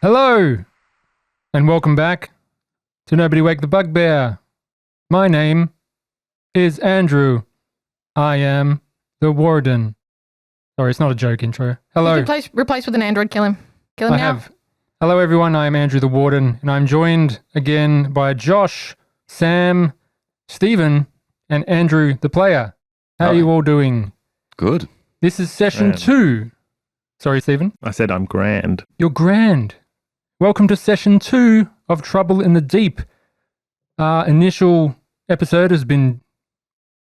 Hello, and welcome back to Nobody Wake the Bugbear. My name is Andrew. I am the Warden. Sorry, it's not a joke intro. Hello. You can replace with an android. Kill him. Kill him now. Hello, everyone. I am Andrew the Warden, and I'm joined again by Josh, Sam, Stephen, and Andrew the Player. How are you all doing? Good. This is session 2. Sorry, Stephen? I said I'm grand. You're grand. Welcome to session 2 of Trouble in the Deep. Our initial episode has been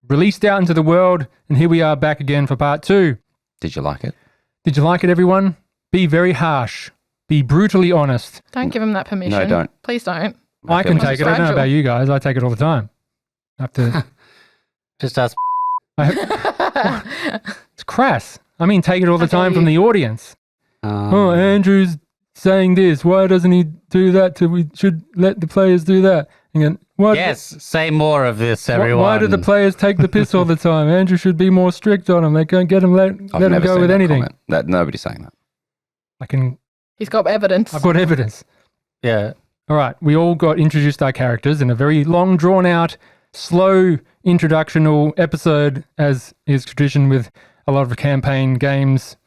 released out into the world, and here we are back again for part 2. Did you like it? Did you like it, everyone? Be very harsh. Be brutally honest. Don't give him that permission. No, don't. Please don't. I can take it. I don't know about you guys. I take it all the time. I have to... Just ask. It's crass. I mean, take it all the time from the audience. Oh, Andrew's saying this. Why doesn't he do that? We should let the players do that. And Yes, say more of this, everyone. Why do the players take the piss all the time? Andrew should be more strict on them. They can't get him let him go with anything. Nobody's saying that. He's got evidence. I've got evidence. Yeah. All right. We all got introduced our characters in a very long, drawn out, slow introductional episode, as is tradition with a lot of campaign games.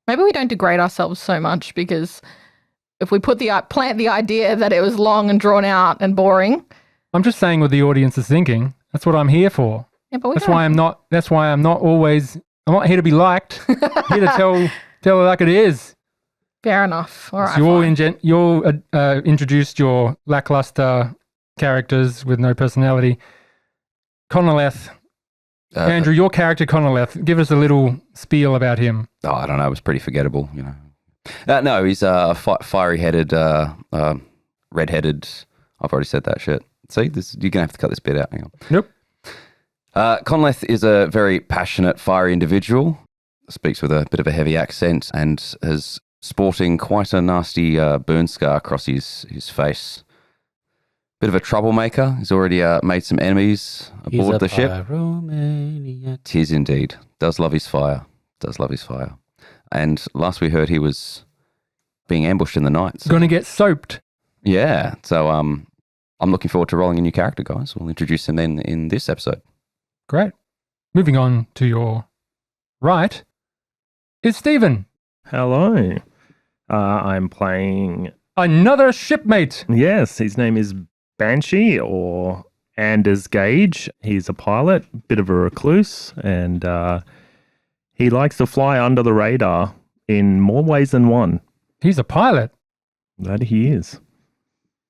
Maybe we don't degrade ourselves so much, because if we plant the idea that it was long and drawn out and boring. I'm just saying what the audience is thinking. That's what I'm here for. Yeah, but that's why I'm not always. I'm not here to be liked. I'm here to tell it like it is. Fair enough. All right. So you all introduced your lackluster characters with no personality. Connoleth. Andrew, your character Connoleth, give us a little spiel about him. Oh, I don't know. It was pretty forgettable, you know. No, he's fiery-headed, red-headed. I've already said that shit. See, you're going to have to cut this bit out. Hang on. Nope. Connoleth is a very passionate, fiery individual. Speaks with a bit of a heavy accent and is sporting quite a nasty burn scar across his face. Bit of a troublemaker. He's already made some enemies aboard the ship. Tis indeed. Does love his fire. And last we heard, he was being ambushed in the night. Going to get soaped. Yeah. So I'm looking forward to rolling a new character, guys. We'll introduce him then in this episode. Great. Moving on to your right is Stephen. Hello. I'm playing... Another shipmate. Yes, his name is Banshee, or Anders Gage. He's a pilot, bit of a recluse, and he likes to fly under the radar in more ways than one. He's a pilot? That he is.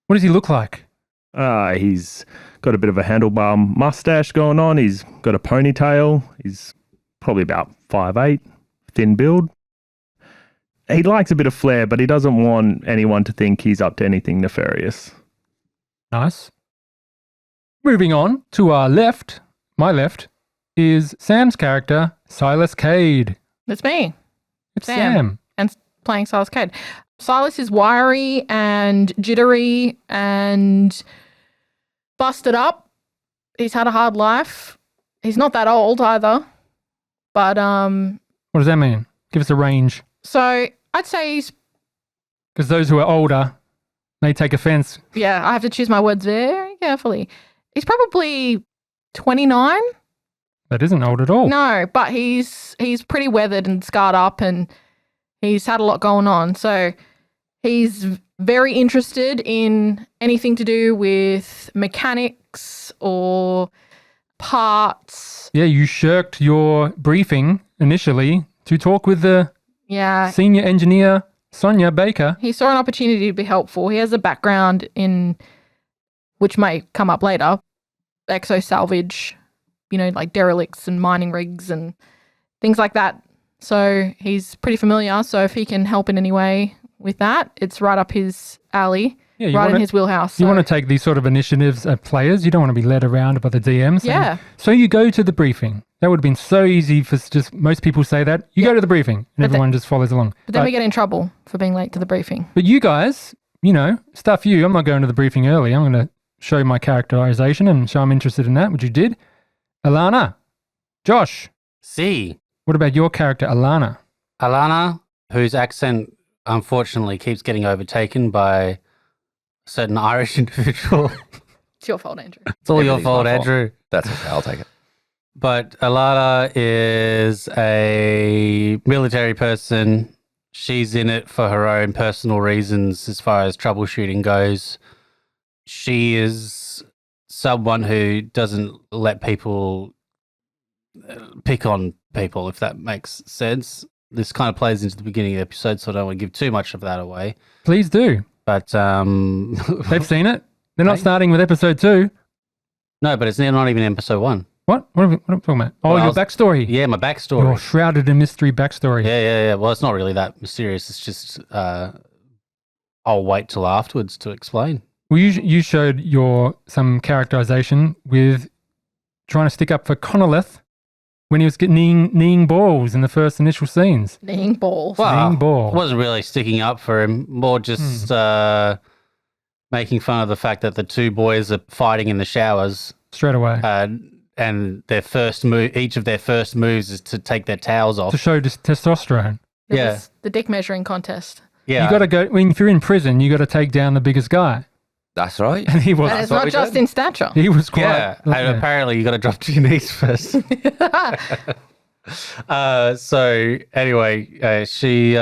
What does he look like? He's got a bit of a handlebar mustache going on. He's got a ponytail. He's probably about 5'8", thin build. He likes a bit of flair, but he doesn't want anyone to think he's up to anything nefarious. Nice. Moving on to our left, my left, is Sam's character, Silas Cade. It's me. It's Sam. And playing Silas Cade. Silas is wiry and jittery and busted up. He's had a hard life. He's not that old either. But what does that mean? Give us a range. So I'd say he's... Because those who are older may take offense. Yeah, I have to choose my words very carefully. He's probably 29. That isn't old at all. No, but he's pretty weathered and scarred up, and he's had a lot going on. So he's very interested in anything to do with mechanics or parts. Yeah, you shirked your briefing initially to talk with the senior engineer, Sonia Baker. He saw an opportunity to be helpful. He has a background in, which may come up later, exo salvage, like derelicts and mining rigs and things like that. So he's pretty familiar. So if he can help in any way with that, it's right up his alley, in his wheelhouse. You want to take these sort of initiatives at players. You don't want to be led around by the DMs. Yeah. So you go to the briefing. That would have been so easy for just most people say that. You go to the briefing and everyone just follows along. But then we get in trouble for being late to the briefing. But you guys, stuff you. I'm not going to the briefing early. I'm going to show my characterization and show I'm interested in that, which you did. Alana, Josh. C. What about your character, Alana? Alana, whose accent unfortunately keeps getting overtaken by a certain Irish individual. It's your fault, Andrew. It's all your Everything's fault, my fault. Andrew. That's okay. I'll take it. But Alana is a military person. She's in it for her own personal reasons as far as troubleshooting goes. She is someone who doesn't let people pick on people, if that makes sense. This kind of plays into the beginning of the episode, so I don't want to give too much of that away. Please do. But They've seen it. They're not Hey. starting with episode 2. no, but it's not even episode 1. What? What am I talking about? Oh, Well, your backstory. Yeah, my backstory. Your shrouded in mystery backstory. Yeah. Well, it's not really that mysterious. It's just I'll wait till afterwards to explain. Well, you showed some characterization with trying to stick up for Connolith when he was getting kneeing balls in the first initial scenes. Kneeing balls. Well, Kneeing balls. I wasn't really sticking up for him, more just making fun of the fact that the two boys are fighting in the showers, Straight away. and their first move, each of their first moves is to take their towels off. To show just testosterone. It yeah. was the dick measuring contest. Yeah, You got to go, if you're in prison, you got to take down the biggest guy. That's right. And he was, And it's not just in stature. he was quite. yeah. And apparently, you got to drop to your knees first. So anyway, she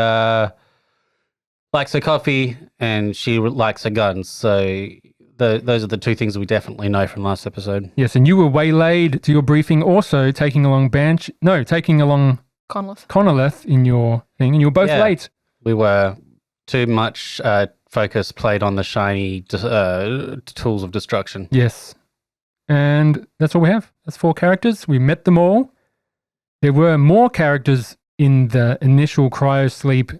likes her coffee and she likes her guns. So those are the two things we definitely know from last episode. Yes, and you were waylaid to your briefing also taking along Conleth. Connolith in your thing, and you were both Yeah. late. We were too much focus played on the shiny tools of destruction. Yes. And that's all we have. That's 4 characters. We met them all. There were more characters in the initial cryosleep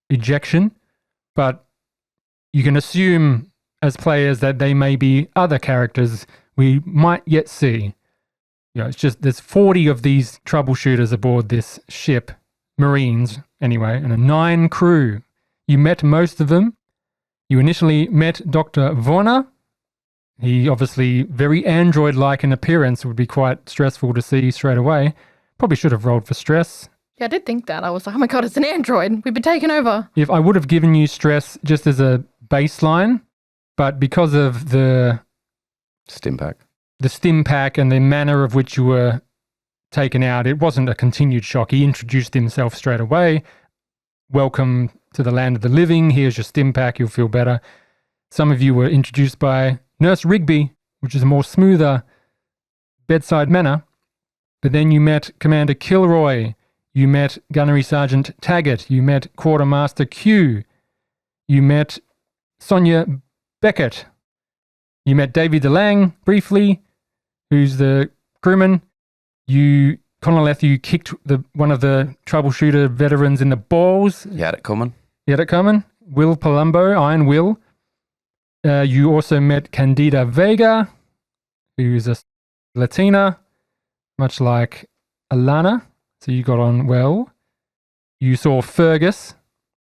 ejection, but you can assume as players that they may be other characters we might yet see. You know, it's just there's 40 of these troubleshooters aboard this ship, Marines anyway, and a 9 crew. You met most of them. You initially met Dr. Vorner. He obviously very android-like in appearance, would be quite stressful to see straight away. Probably should have rolled for stress. Yeah, I did think that. I was like, oh my God, it's an android. We've been taken over. If I would have given you stress just as a baseline, but because of the Stim pack. stim pack and the manner of which you were taken out, it wasn't a continued shock. He introduced himself straight away. Welcome to the land of the living. Here's your stim pack. You'll feel better. Some of you were introduced by Nurse Rigby, which is a more smoother bedside manner. But then you met Commander Kilroy. You met Gunnery Sergeant Taggart. You met Quartermaster Q. You met Sonia Beckett. You met Davy DeLang briefly, who's the crewman. Connolith, you kicked one of the troubleshooter veterans in the balls. You had it coming. You had it coming. Will Palumbo, Iron Will. You also met Candida Vega, who's a Latina, much like Alana. So you got on well. You saw Fergus,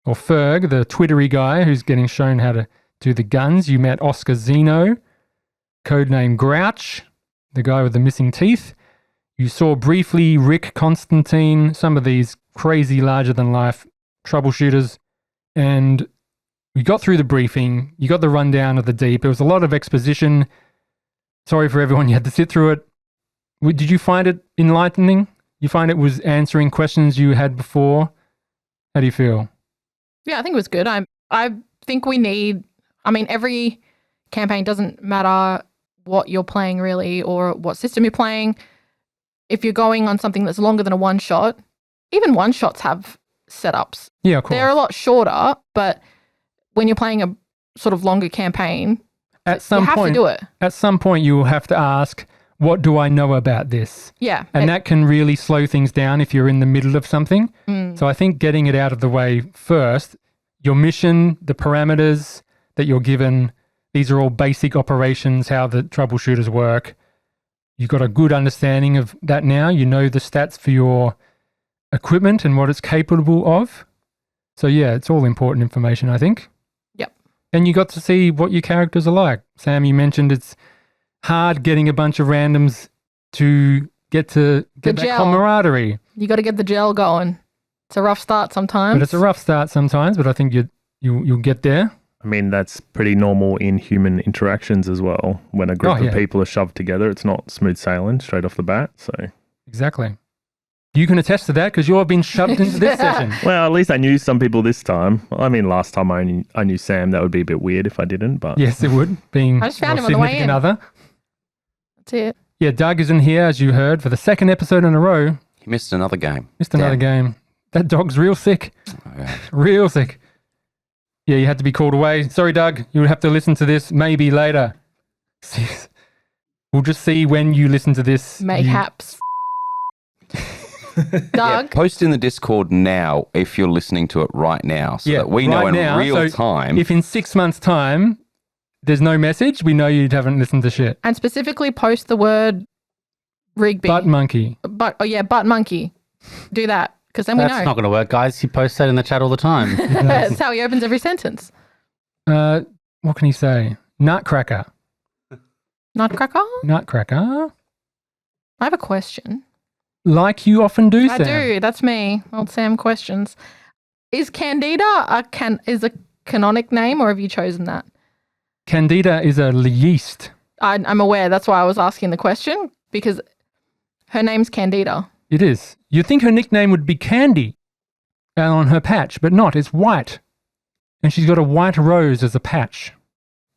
or Ferg, the Twittery guy who's getting shown how to do the guns. You met Oscar Zeno, codename Grouch, the guy with the missing teeth. You saw briefly Rick Constantine, some of these crazy larger-than-life troubleshooters, and we got through the briefing. You got the rundown of the deep. It was a lot of exposition. Sorry for everyone you had to sit through it. Did you find it enlightening? You find it was answering questions you had before? How do you feel? Yeah, I think it was good. I think we need, every campaign doesn't matter what you're playing really or what system you're playing. If you're going on something that's longer than a one shot, even one shots have setups. Yeah, of course. They're a lot shorter, but when you're playing a sort of longer campaign, At some you have point, to do it. At some point, you will have to ask, what do I know about this? Yeah. And that can really slow things down if you're in the middle of something. Mm. So I think getting it out of the way first, your mission, the parameters that you're given, these are all basic operations, how the troubleshooters work. You've got a good understanding of that now. You know the stats for your equipment and what it's capable of. So yeah, it's all important information, I think. Yep. And you got to see what your characters are like. Sam, you mentioned it's hard getting a bunch of randoms to get that gel. camaraderie. You got to get the gel going. It's a rough start sometimes. But it's a rough start sometimes, but I think you'll get there. I mean, that's pretty normal in human interactions as well. When a group of people are shoved together, it's not smooth sailing straight off the bat. So exactly. You can attest to that because you've been shoved into this session. Well, at least I knew some people this time. I mean, last time I knew Sam. That would be a bit weird if I didn't. But yes, it would. Being I just found your him on the way significant in. other. That's it. Yeah, Doug is in here, as you heard, for the second episode in a row. He missed another game. Another game. That dog's real sick. Yeah. Real sick. Yeah, you had to be called away. Sorry, Doug. You'll have to listen to this maybe later. We'll just see when you listen to this. Mayhaps. Doug. Yeah, post in the Discord now if you're listening to it right now so that we know in real time. If in 6 months' time there's no message, we know you haven't listened to shit. And specifically post the word Rigby. Butt monkey. Butt monkey. Do that. Because then we know. That's not going to work, guys. He posts that in the chat all the time. That's how he opens every sentence. What can he say? Nutcracker. Nutcracker? Nutcracker. I have a question. Like you often do, I Sam. do. That's me. Old Sam questions. Is Candida a canonic name, or have you chosen that? Candida is a yeast. I'm aware. That's why I was asking the question, because her name's Candida. It is. You'd think her nickname would be Candy on her patch, but not. It's white. And she's got a white rose as a patch.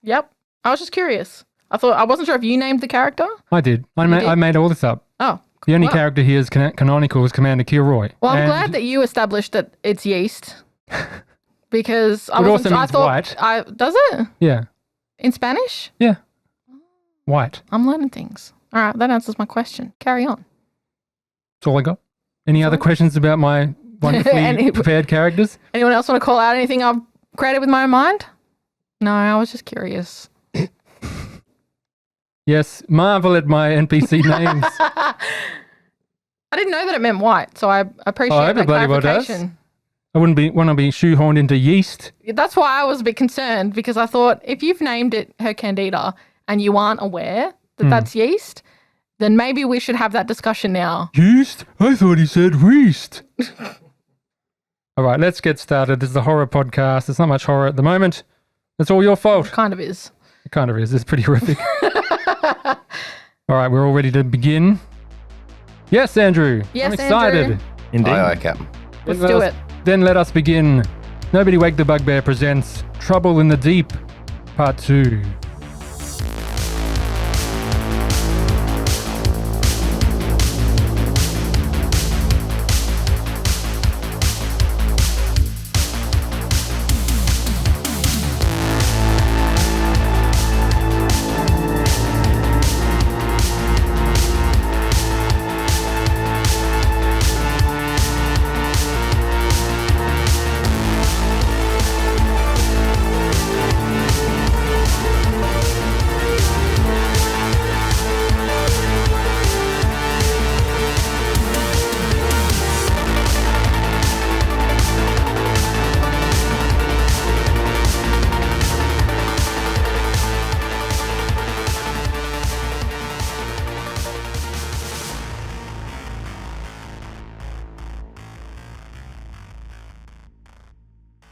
Yep. I was just curious. I wasn't sure if you named the character. I did. I made all this up. Oh. The only character here is canonical is Commander Kilroy. Well, I'm glad that you established that it's yeast. Because I also wasn't means white. Does it? Yeah. In Spanish? Yeah. White. I'm learning things. All right, that answers my question. Carry on. That's all I got. Any other questions about my wonderfully prepared characters? Anyone else want to call out anything I've created with my own mind? No, I was just curious. Yes, marvel at my NPC names. I didn't know that it meant white, so I appreciate that clarification. I wouldn't want to be shoehorned into yeast. That's why I was a bit concerned, because I thought if you've named it her Candida and you aren't aware that that's yeast, then maybe we should have that discussion now. Yeast? I thought he said yeast. All right, let's get started. This is a horror podcast. There's not much horror at the moment. It's all your fault. It kind of is. It kind of is. It's pretty horrific. All right, we're all ready to begin. Yes, Andrew. Yes, I'm excited. Andrew. indeed. Aye, Captain. Let's do it. Then let us begin. Nobody Wake the Bugbear presents Trouble in the Deep, Part 2.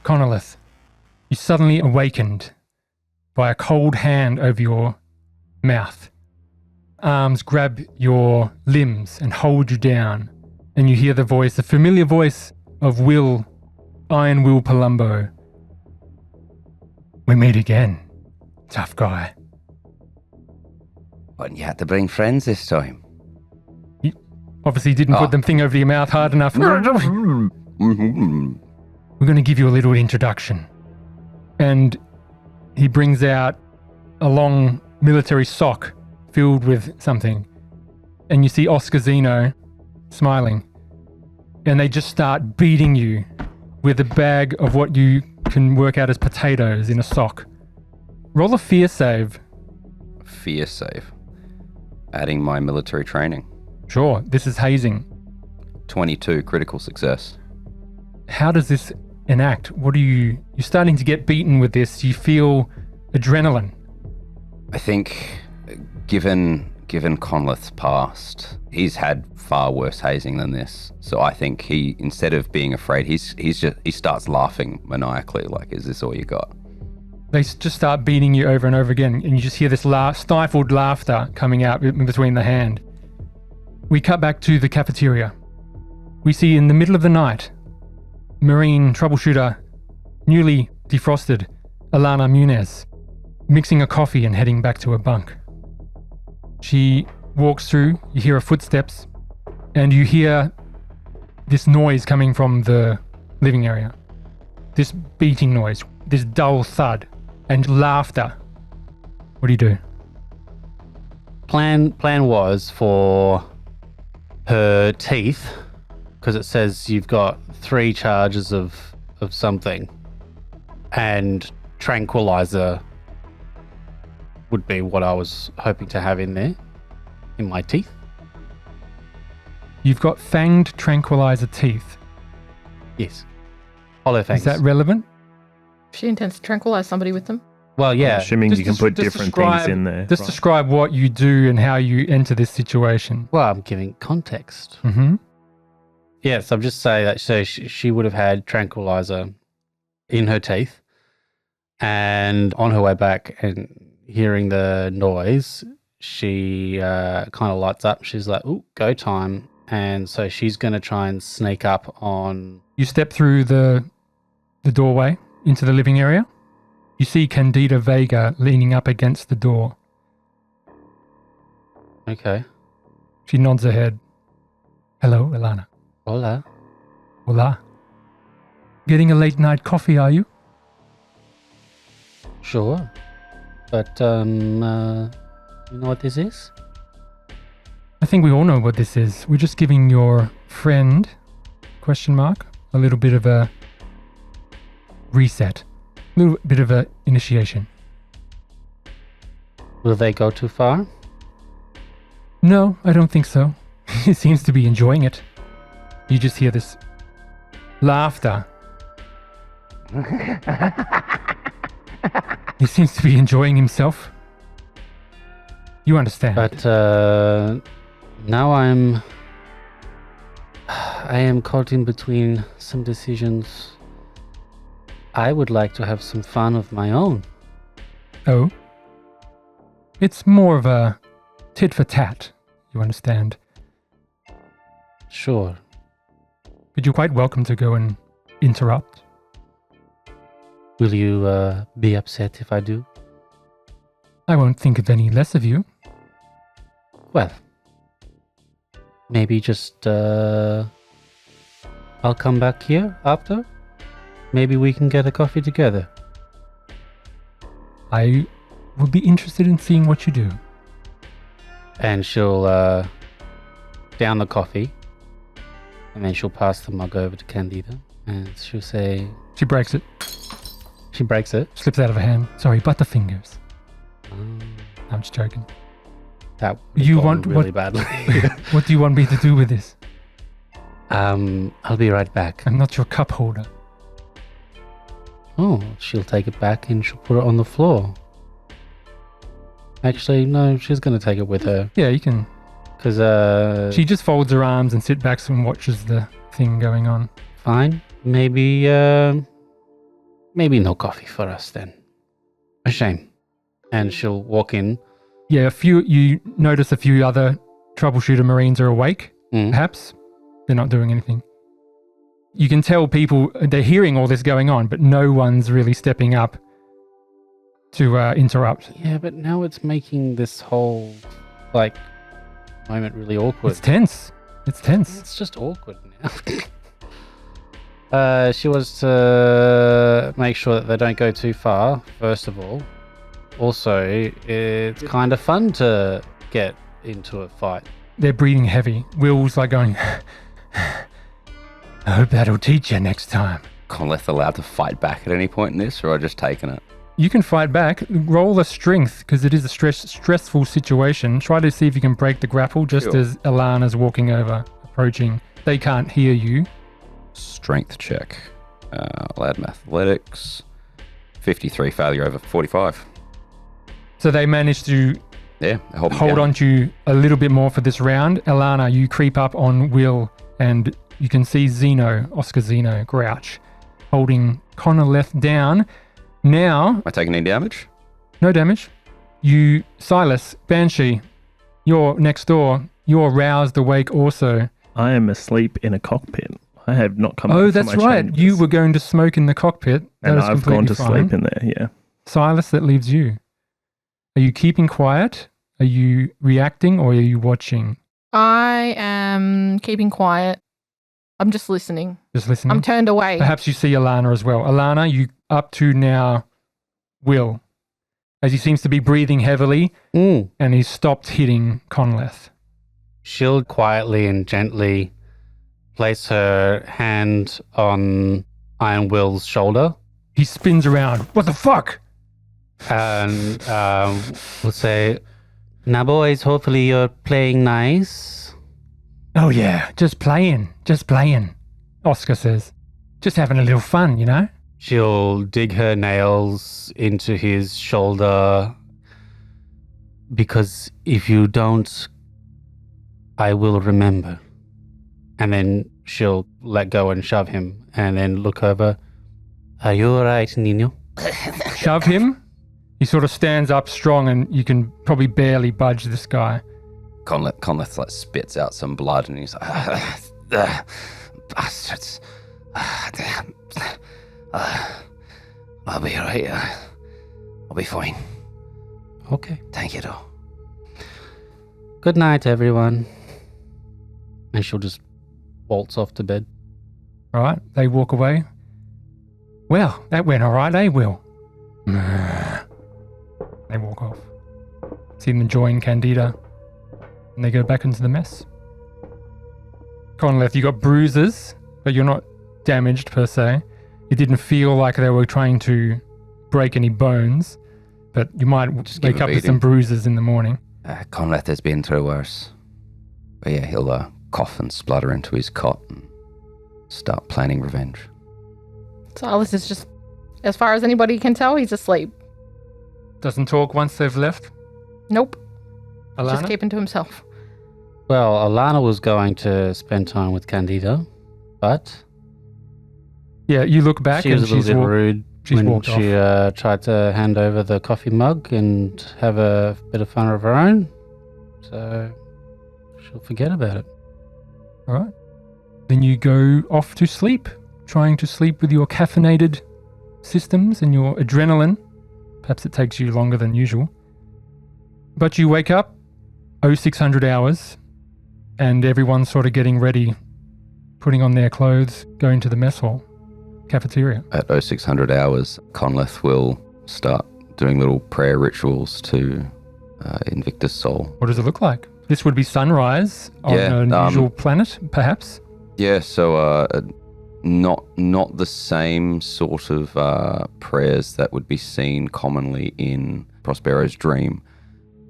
Connolith, you suddenly awakened by a cold hand over your mouth. Arms grab your limbs and hold you down, and you hear the voice, the familiar voice of Iron Will Palumbo. We meet again, tough guy. But you had to bring friends this time. You obviously didn't put them thing over your mouth hard enough. We're going to give you a little introduction. And he brings out a long military sock filled with something. And you see Oscar Zeno smiling. And they just start beating you with a bag of what you can work out as potatoes in a sock. Roll a fear save. Fear save. Adding my military training. Sure, this is hazing. 22, critical success. How does this enact? You're starting to get beaten with this. You feel adrenaline. I think, given given Conleth's past, he's had far worse hazing than this. So I think he, instead of being afraid, he starts laughing maniacally. Like, is this all you got? They just start beating you over and over again, and you just hear this stifled laughter coming out in between the hand. We cut back to the cafeteria. We see in the middle of the night, Marine troubleshooter, newly defrosted, Alana Muniz, mixing a coffee and heading back to her bunk. She walks through, you hear her footsteps, and you hear this noise coming from the living area. This beating noise, this dull thud, and laughter. What do you do? Plan was for her teeth, because it says you've got 3 charges of something, and tranquilizer would be what I was hoping to have in there, in my teeth. You've got fanged tranquilizer teeth. Yes. Hollow fangs. Is that relevant? She intends to tranquilize somebody with them. Well, I'm yeah. assuming you can put different things in there. Just describe what you do and how you enter this situation. Well, I'm giving context. Mm-hmm. Yes, I'm just saying that so she would have had tranquilizer in her teeth, and on her way back and hearing the noise, she kind of lights up. She's like, "Ooh, go time!" And so she's going to try and sneak up on. You step through the doorway into the living area. You see Candida Vega leaning up against the door. Okay. She nods her head. Hello, Alana. Hola. Hola. Getting a late night coffee, are you? Sure. But, you know what this is? I think we all know what this is. We're just giving your friend, a little bit of a reset. A little bit of a initiation. Will they go too far? No, I don't think so. He seems to be enjoying it. You just hear this laughter. He seems to be enjoying himself. You understand. But now I am caught in between some decisions. I would like to have some fun of my own. Oh? It's more of a tit for tat, you understand. Sure. But you're quite welcome to go and interrupt. Will you be upset if I do? I won't think of any less of you. Well, maybe just I'll come back here after. Maybe we can get a coffee together. I would be interested in seeing what you do. And she'll down the coffee, and then she'll pass the mug over to Candida, and she'll say... She breaks it. She breaks it. Slips out of her hand. Sorry, butterfingers. I'm just joking. That you gone want really what, badly. What do you want me to do with this? I'll be right back. I'm not your cup holder. Oh, she'll take it back and she'll put it on the floor. Actually, no, she's going to take it with her. Yeah, you can. Because she just folds her arms and sits back and watches the thing going on. Fine. Maybe no coffee for us then. A shame. And she'll walk in. Yeah, you notice a few other Troubleshooter Marines are awake, perhaps. They're not doing anything. You can tell people, they're hearing all this going on, but no one's really stepping up to interrupt. Yeah, but now it's making this whole, moment really awkward. It's tense. It's just awkward now. She wants to make sure that they don't go too far, first of all. Also, it's kind of fun to get into a fight. They're breathing heavy. Will's going... I hope that'll teach you next time. Conleth allowed to fight back at any point in this, or I just taken it? You can fight back. Roll a strength, because it is a stressful situation. Try to see if you can break the grapple just as Alana's walking over, approaching. They can't hear you. Strength check. I'll add athletics. 53, failure over 45. So they manage to Yeah, hold on to a little bit more for this round. Alana, you creep up on Will, and you can see Oscar Zeno, Grouch, holding Connoleth down. Now... Am I taking any damage? No damage. You, Silas, Banshee, you're next door. You're roused awake also. I am asleep in a cockpit. I have not come Oh, up that's from my right. chambers. You were going to smoke in the cockpit. And I've gone to sleep in there, yeah. Silas, that leaves you. Are you keeping quiet? Are you reacting or are you watching? I am keeping quiet. I'm just listening. Just listening? I'm turned away. Perhaps you see Alana as well. Alana, you up to now Will, as he seems to be breathing heavily and he's stopped hitting Conleth. She'll quietly and gently place her hand on Iron Will's shoulder. He spins around. What the fuck? And we'll say, now boys, hopefully you're playing nice. Oh yeah, just playing. Oscar says. Just having a little fun, you know? She'll dig her nails into his shoulder, because if you don't, I will remember. And then she'll let go and shove him and then look over. Are you all right, Nino? Shove him? He sort of stands up strong and you can probably barely budge this guy. Conleth like spits out some blood and he's like, bastards. I'll be alright. I'll be fine. Okay. Thank you, though. Good night, everyone. And she'll just waltz off to bed. All right, they walk away. Well, that went all right, eh, Will? They walk off. See them join Candida, and they go back into the mess. Conleth, you got bruises, but you're not damaged per se. It didn't feel like they were trying to break any bones, but you might just wake up with some bruises in the morning. Conleth has been through worse. But yeah, he'll cough and splutter into his cot and start planning revenge. Silas is just, as far as anybody can tell, he's asleep. Doesn't talk once they've left? Nope. Alana? Just keeping to himself. Well, Alana was going to spend time with Candida, but Yeah, you look back she was and a little bit rude when walked she tried to hand over the coffee mug and have a bit of fun of her own. So she'll forget about it. All right. Then you go off to sleep, trying to sleep with your caffeinated systems and your adrenaline. Perhaps it takes you longer than usual. But you wake up 0600 hours and everyone's sort of getting ready, putting on their clothes, going to the mess hall, cafeteria. At 0600 hours, Conleth will start doing little prayer rituals to Invictus Sol. What does it look like? This would be sunrise on an unusual planet, perhaps? Yeah, so not the same sort of prayers that would be seen commonly in Prospero's dream,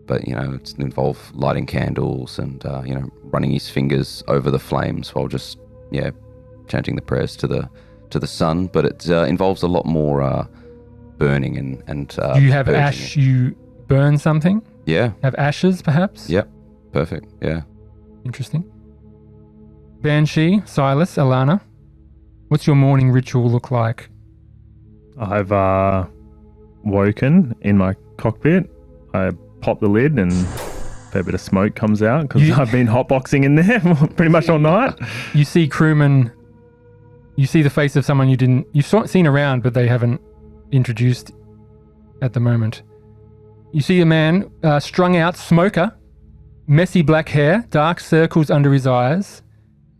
but it's involve lighting candles and running his fingers over the flames while just chanting the prayers to the sun. But it involves a lot more burning and Do you have ash? You burn something? Yeah. Have ashes, perhaps? Yep. Perfect. Yeah. Interesting. Banshee, Silas, Alana, what's your morning ritual look like? I've woken in my cockpit. I pop the lid and a fair bit of smoke comes out because I've been hotboxing in there pretty much all night. You see crewmen, you see the face of someone you've seen around, but they haven't introduced at the moment. You see a man, strung out, smoker, messy black hair, dark circles under his eyes,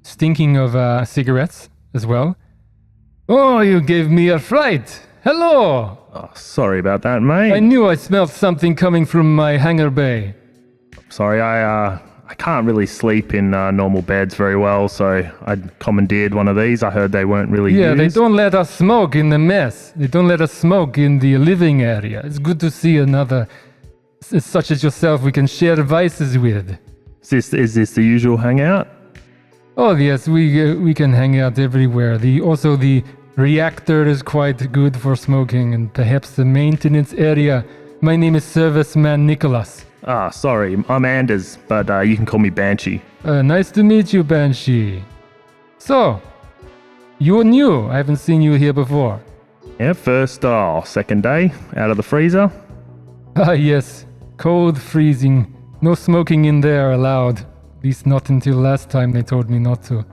stinking of cigarettes as well. Oh, you gave me a fright. Hello. Oh, sorry about that, mate. I knew I smelled something coming from my hangar bay. Sorry, I can't really sleep in normal beds very well, so I commandeered one of these. I heard they weren't really used. They don't let us smoke in the mess. They don't let us smoke in the living area. It's good to see another such as yourself we can share vices with. Is this the usual hangout? Oh yes, we can hang out everywhere. Also the reactor is quite good for smoking, and perhaps the maintenance area. My name is Serviceman Nicholas. Sorry, I'm Anders, but you can call me Banshee. Nice to meet you, Banshee. So, you're new. I haven't seen you here before. Yeah, second day out of the freezer. Ah, yes. Cold, freezing. No smoking in there allowed. At least not until last time they told me not to.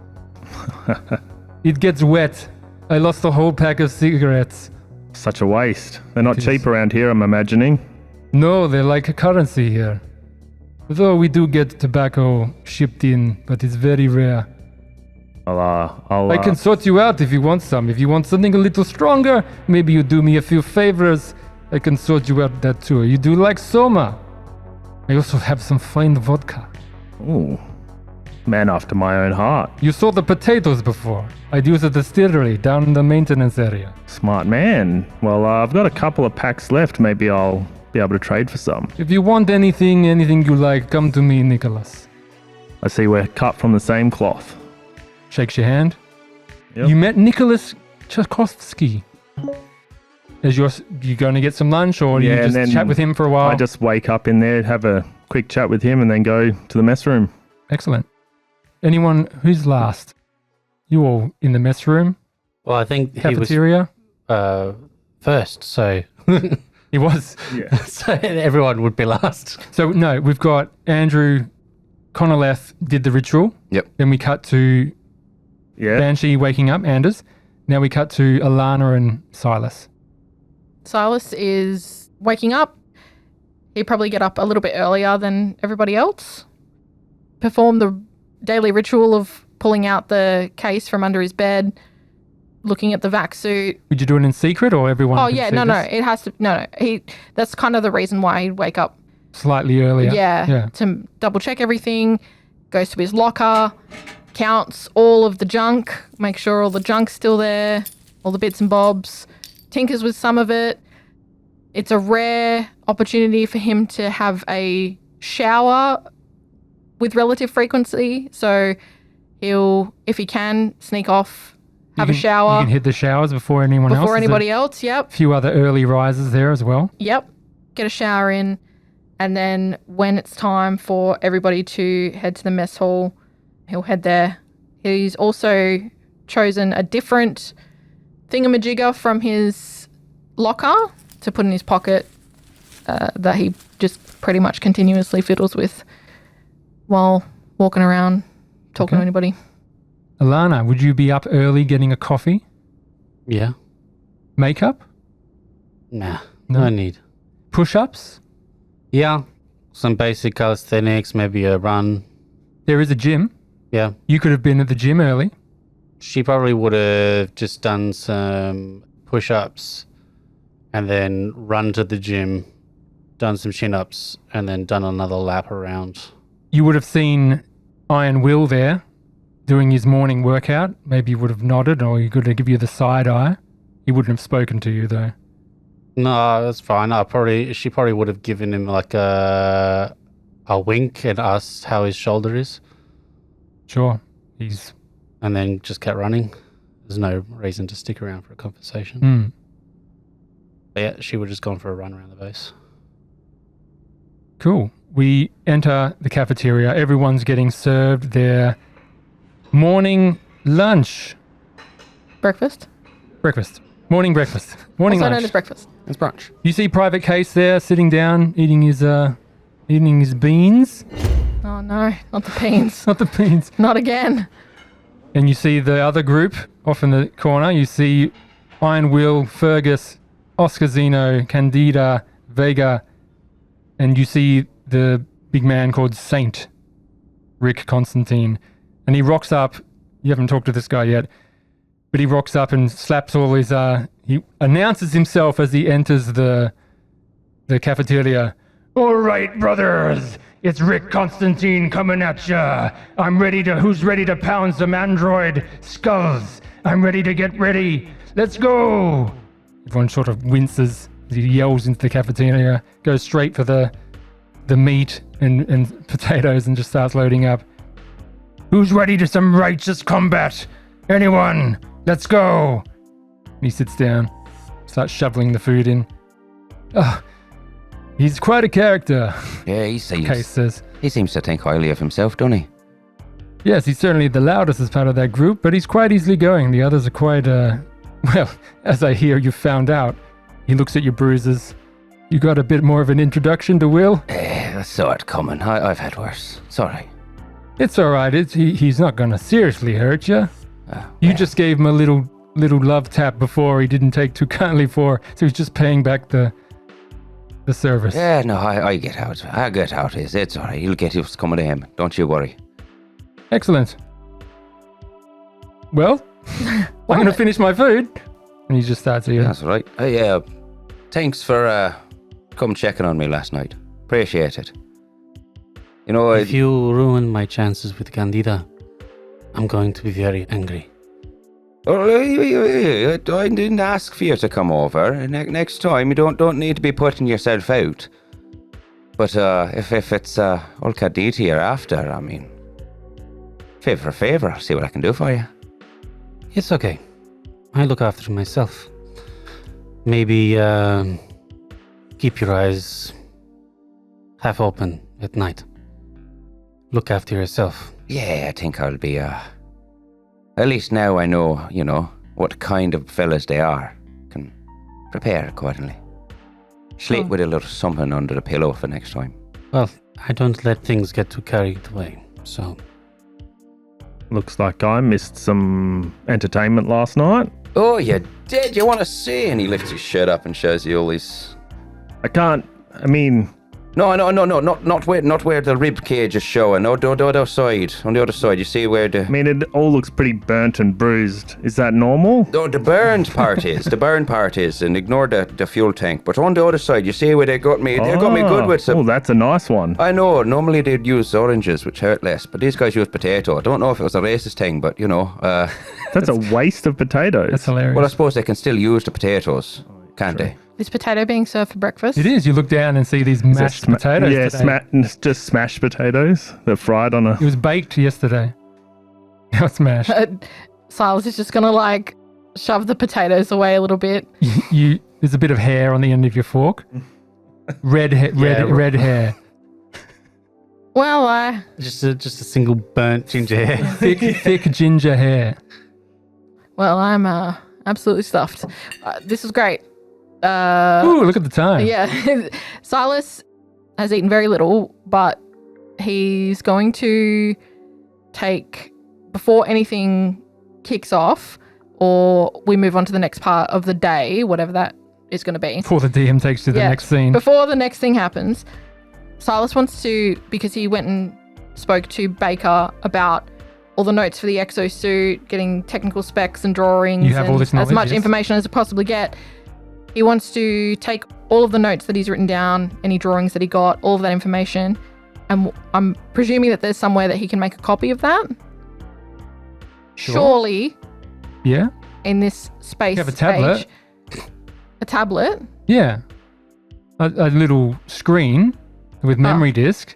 It gets wet. I lost a whole pack of cigarettes. Such a waste. They're not It cheap is. around here, I'm imagining. No, they're like a currency here. Though we do get tobacco shipped in, but it's very rare. I I can sort you out if you want some. If you want something a little stronger, maybe you do me a few favors. I can sort you out that too. You do like Soma. I also have some fine vodka. Ooh, man after my own heart. You saw the potatoes before. I'd use a distillery down in the maintenance area. Smart man. Well, I've got a couple of packs left. Maybe I'll be able to trade for some. If you want anything you like, come to me, Nicholas. I see we're cut from the same cloth. Shakes your hand. Yep. You met Nicholas Tchaikovsky. Is you going to get some lunch, or do you Yeah, and just then chat with him for a while? I just wake up in there, have a quick chat with him, and then go to the mess room. Excellent. Anyone who's last? You all in the mess room? Well, I think Cafeteria? he was first, so He was. Yeah. so everyone would be last. So, no, we've got Andrew Connoleth did the ritual. Yep. Then we cut to Yeah. Banshee waking up, Anders. Now we cut to Alana and Silas. Silas is waking up. He'd probably get up a little bit earlier than everybody else. Perform the daily ritual of pulling out the case from under his bed, looking at the vac suit. Would you do it in secret, or everyone? Oh can yeah, see no, this? it has to. No. That's kind of the reason why he'd wake up. Slightly earlier. Yeah. To double check everything. Goes to his locker, counts all of the junk, make sure all the junk's still there, all the bits and bobs. Tinkers with some of it. It's a rare opportunity for him to have a shower with relative frequency. So he'll, if he can, sneak off, have a shower You can hit the showers before anyone else. before There's anybody else. Yep. A few other early risers there as well. Yep. Get a shower in. And then when it's time for everybody to head to the mess hall, he'll head there. He's also chosen a different thingamajigger from his locker to put in his pocket that he just pretty much continuously fiddles with while walking around talking to anybody. Alana, would you be up early getting a coffee? Yeah. Makeup? Nah. No. No need. Push-ups? Yeah. Some basic calisthenics, maybe a run. There is a gym. Yeah. You could have been at the gym early. She probably would have just done some push-ups and then run to the gym, done some chin-ups, and then done another lap around. You would have seen Iron Will there doing his morning workout. Maybe you would have nodded, or he could have given you the side eye. He wouldn't have spoken to you, though. No, that's fine. She probably would have given him like a wink and asked how his shoulder is, Sure. and then just kept running. There's no reason to stick around for a conversation. Hmm. But yeah, she would have just gone for a run around the base. Cool. We enter the cafeteria. Everyone's getting served their morning lunch. Breakfast? Breakfast. Morning breakfast. Morning Also lunch. known as breakfast. It's brunch. You see Private Case there sitting down, eating his beans. Oh no, not the beans. Not the beans. Not again. And you see the other group off in the corner. You see Iron Will, Fergus, Oscar Zeno, Candida, Vega, and you see the big man called Saint, Rick Constantine. And he rocks up. You haven't talked to this guy yet, but he rocks up and slaps all his, he announces himself as he enters the cafeteria. All right, brothers, it's Rick Constantine coming at ya. Who's ready to pound some android skulls? I'm ready to get ready. Let's go. Everyone sort of winces as he yells into the cafeteria, goes straight for the meat and potatoes and just starts loading up. Who's ready to some righteous combat? Anyone? Let's go. And he sits down, starts shoveling the food in. He's quite a character, Yeah, he Case says. seems to think highly of himself, doesn't he? Yes, he's certainly the loudest as part of that group, but he's quite easily going. The others are quite, well, as I hear you found out. He looks at your bruises. You got a bit more of an introduction to Will? I saw it coming. I've had worse. Sorry. It's all right. He's not going to seriously hurt you. You well, just gave him a little love tap before he didn't take too kindly for, so he's just paying back the service. Yeah, no, I get how it is. It's all right. He'll get what's coming to him. Don't you worry. Excellent. Well, I'm going to finish my food. And he just starts eating. That's all right. Yeah, thanks for come checking on me last night. Appreciate it. You know, If you ruin my chances with Candida, I'm going to be very angry. I didn't ask for you to come over. Next time, you don't need to be putting yourself out. But if it's all Candida you're after, I mean, favor for favor. I'll see what I can do for you. It's okay. I look after myself. Maybe keep your eyes half open at night. Look after yourself. Yeah, I think I'll be, at least now I know, what kind of fellas they are. Can prepare accordingly. Sleep with a little something under the pillow for next time. Well, I don't let things get too carried away, so... Looks like I missed some entertainment last night. Oh, you did? You want to see? And he lifts his shirt up and shows you all his... No, not where the rib cage is showing. No, the other side. On the other side, you see where the... it all looks pretty burnt and bruised. Is that normal? No, the burned part is. The burned part is, and ignore the fuel tank. But on the other side, you see where they got me. They got me good with some... Oh, that's a nice one. I know. Normally they'd use oranges, which hurt less. But these guys use potato. I don't know if it was a racist thing, but, That's a waste of potatoes. That's hilarious. well, I suppose they can still use the potatoes, can't they? Is potato being served for breakfast? It is. You look down and see these mashed potatoes. Yeah, today. just smashed potatoes. They're fried on a... It was baked yesterday. Now it's mashed. Silas is just going to shove the potatoes away a little bit. There's a bit of hair on the end of your fork. Red hair. Well, Just a single burnt ginger hair. thick ginger hair. well, I'm absolutely stuffed. This was great. Ooh, look at the time. Yeah. Silas has eaten very little, but he's going to take, before anything kicks off or we move on to the next part of the day, whatever that is going to be. Before the DM takes you to the next scene. Before the next thing happens, Silas wants to, because he went and spoke to Baker about all the notes for the exosuit, getting technical specs and drawings, You have all this knowledge, as much yes. information as he possibly get. He wants to take all of the notes that he's written down, any drawings that he got, all of that information, and I'm presuming that there's somewhere that he can make a copy of that. Sure. Surely, Yeah? in this space You have a tablet. age, a tablet. Yeah. A little screen with memory disk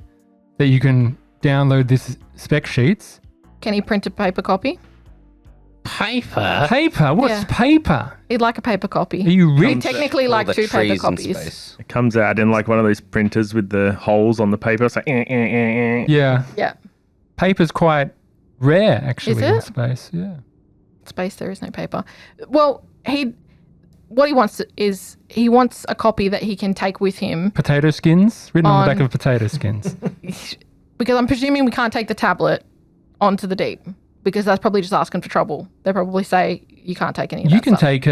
that you can download this spec sheets. Can he print a paper copy? Paper? Paper? What's Yeah. paper? He'd like a paper copy. Are you He'd rich? technically All like the 2 paper trees in copies. space. It comes out in one of those printers with the holes on the paper. It's like... Yeah. Yeah. Paper's quite rare, actually, Is in it? space. Yeah. Space, there is no paper. Well, what he wants is he wants a copy that he can take with him, Potato skins? Written on the back On- of potato skins. because I'm presuming we can't take the tablet onto the deep, because that's probably just asking for trouble. They'll probably say you can't take any of You that can stuff. take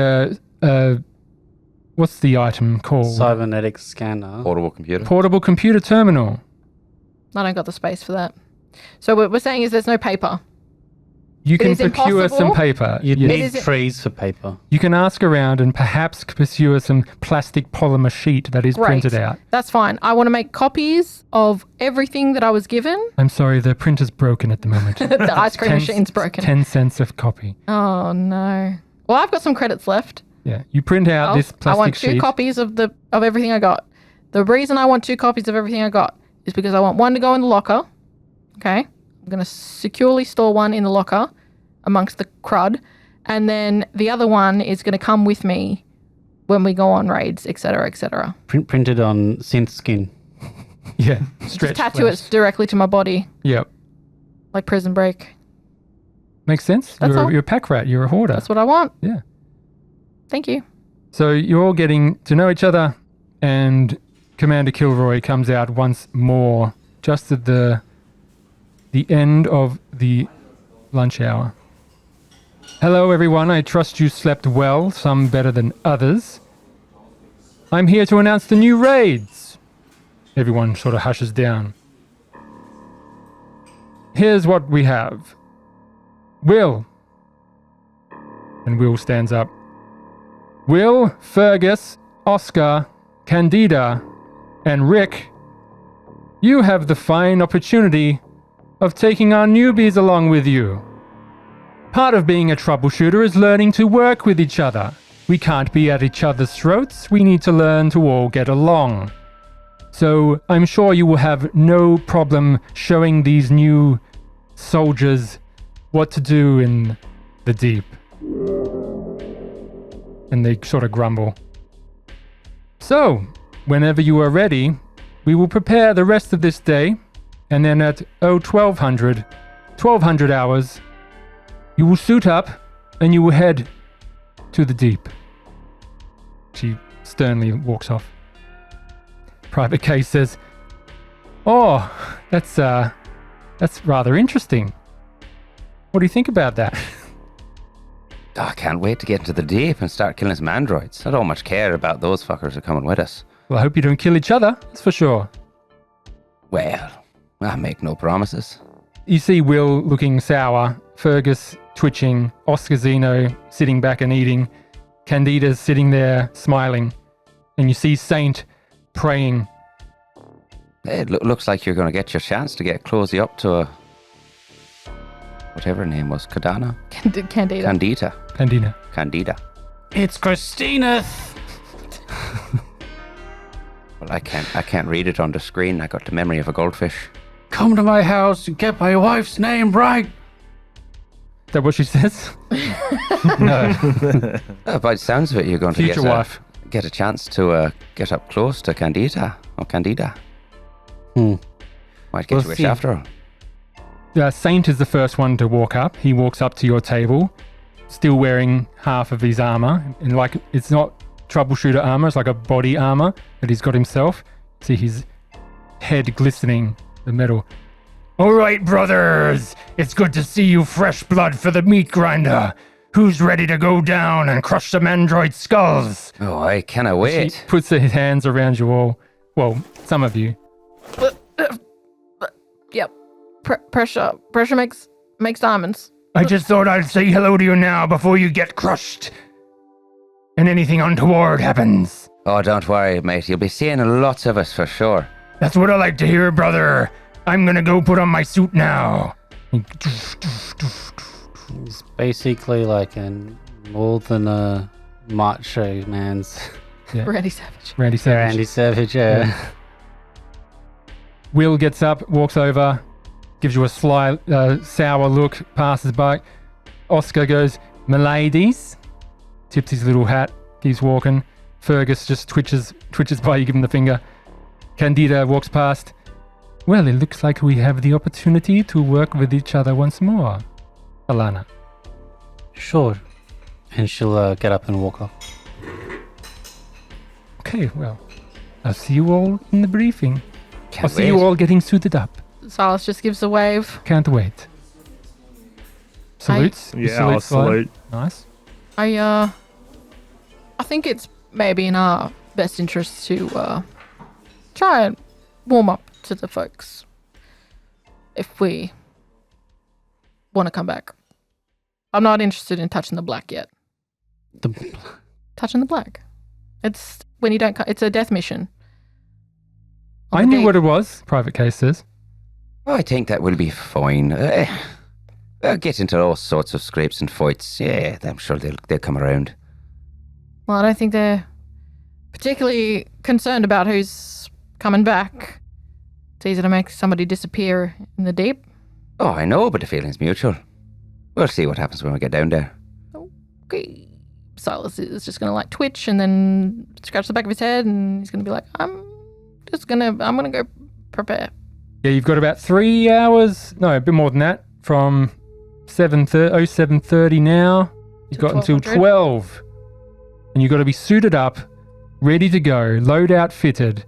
what's the item called? Cybernetic scanner. Portable computer. Portable computer terminal. I don't got the space for that. So what we're saying is there's no paper. You can is procure impossible. some paper. You'd Yes. need Is it- trees for paper. You can ask around and perhaps procure some plastic polymer sheet that is Great. printed out. That's fine. I want to make copies of everything that I was given. I'm sorry, the printer's broken at the moment. The ice cream 10 machine's broken. 10 cents of copy. Oh no. Well, I've got some credits left. Yeah, you print out this I plastic want 2 sheet. copies of everything I got. The reason I want 2 copies of everything I got is because I want one to go in the locker. Okay. I'm going to securely store one in the locker amongst the crud. And then the other one is going to come with me when we go on raids, etc., etc. Printed on synth skin. Yeah. Just Stretch tattoo flesh. it directly to my body, Yep. like Prison Break. Makes sense. That's all. You're a pack rat. You're a hoarder. That's what I want. Yeah. Thank you. So you're all getting to know each other, and Commander Kilroy comes out once more, just at the end of the lunch hour. Hello, everyone. I trust you slept well, some better than others. I'm here to announce the new raids. Everyone sort of hushes down. Here's what we have. Will. And Will stands up. Will, Fergus, Oscar, Candida, and Rick, you have the fine opportunity of taking our newbies along with you. Part of being a troubleshooter is learning to work with each other. We can't be at each other's throats. We need to learn to all get along. So I'm sure you will have no problem showing these new soldiers what to do in the deep. And they sort of grumble. So, whenever you are ready, we will prepare the rest of this day, and then at 1200 hours, you will suit up and you will head to the deep. She sternly walks off. Private K says, "Oh, that's rather interesting. What do you think about that?" Oh, I can't wait to get into the deep and start killing some androids. I don't much care about those fuckers who are coming with us. Well, I hope you don't kill each other, that's for sure. Well, I make no promises. You see Will looking sour, Fergus twitching, Oscar Zeno sitting back and eating, Candida's sitting there smiling, and you see Saint praying. It looks like you're going to get your chance to get closely up to a... whatever her name was. Candida? Candida. Candida. It's Christina. Well, I can't read it on the screen. I got the memory of a goldfish. Come to my house and get my wife's name right. Is that what she says? No. By the sounds of it, you're going to Future wife. get a chance to get up close to Candida. Might get We'll you wish see. after all. Saint is the first one to walk up. He walks up to your table, still wearing half of his armor. And like, it's not troubleshooter armor, it's like a body armor that he's got himself. See his head glistening, the metal. All right, brothers. It's good to see you, fresh blood for the meat grinder. Who's ready to go down and crush some android skulls? Oh, I cannot wait. He puts his hands around you all. Well, some of you. Yep. Pressure makes diamonds. I just thought I'd say hello to you now before you get crushed. And anything untoward happens. Oh, don't worry, mate. You'll be seeing lots of us for sure. That's what I like to hear, brother. I'm gonna go put on my suit now. He's basically like more than a macho man's. Yeah. Randy Savage. Randy Savage. Randy Savage, yeah. Will gets up, walks over, gives you a sly, sour look, passes by. Oscar goes, "Miladies," tips his little hat, keeps walking. Fergus just twitches by, you give him the finger. Candida walks past. Well, it looks like we have the opportunity to work with each other once more. Alana. Sure. And she'll get up and walk off. Okay, well, I'll see you all in the briefing. Can't I'll see you all getting suited up. Silas just gives a wave. Can't wait. Salutes? You Yeah, I'll Sly? salute. Nice. I think it's maybe in our best interest to try and warm up to the folks if we want to come back. I'm not interested in touching the black yet. Touching the black. It's when you don't. It's a death mission. I knew what it was, Private Case says. Oh, I think that will be fine. They'll get into all sorts of scrapes and fights. Yeah, I'm sure they'll come around. Well, I don't think they're particularly concerned about who's coming back. It's easy to make somebody disappear in the deep. Oh, I know, but the feeling's mutual. We'll see what happens when we get down there. Okay. Silas is just going to like twitch and then scratch the back of his head, and he's going to be like, I'm going to go prepare. Yeah, you've got about 3 hours, no, a bit more than that, from 7:30 now. You've got until 12. And you've got to be suited up, ready to go, loadout fitted,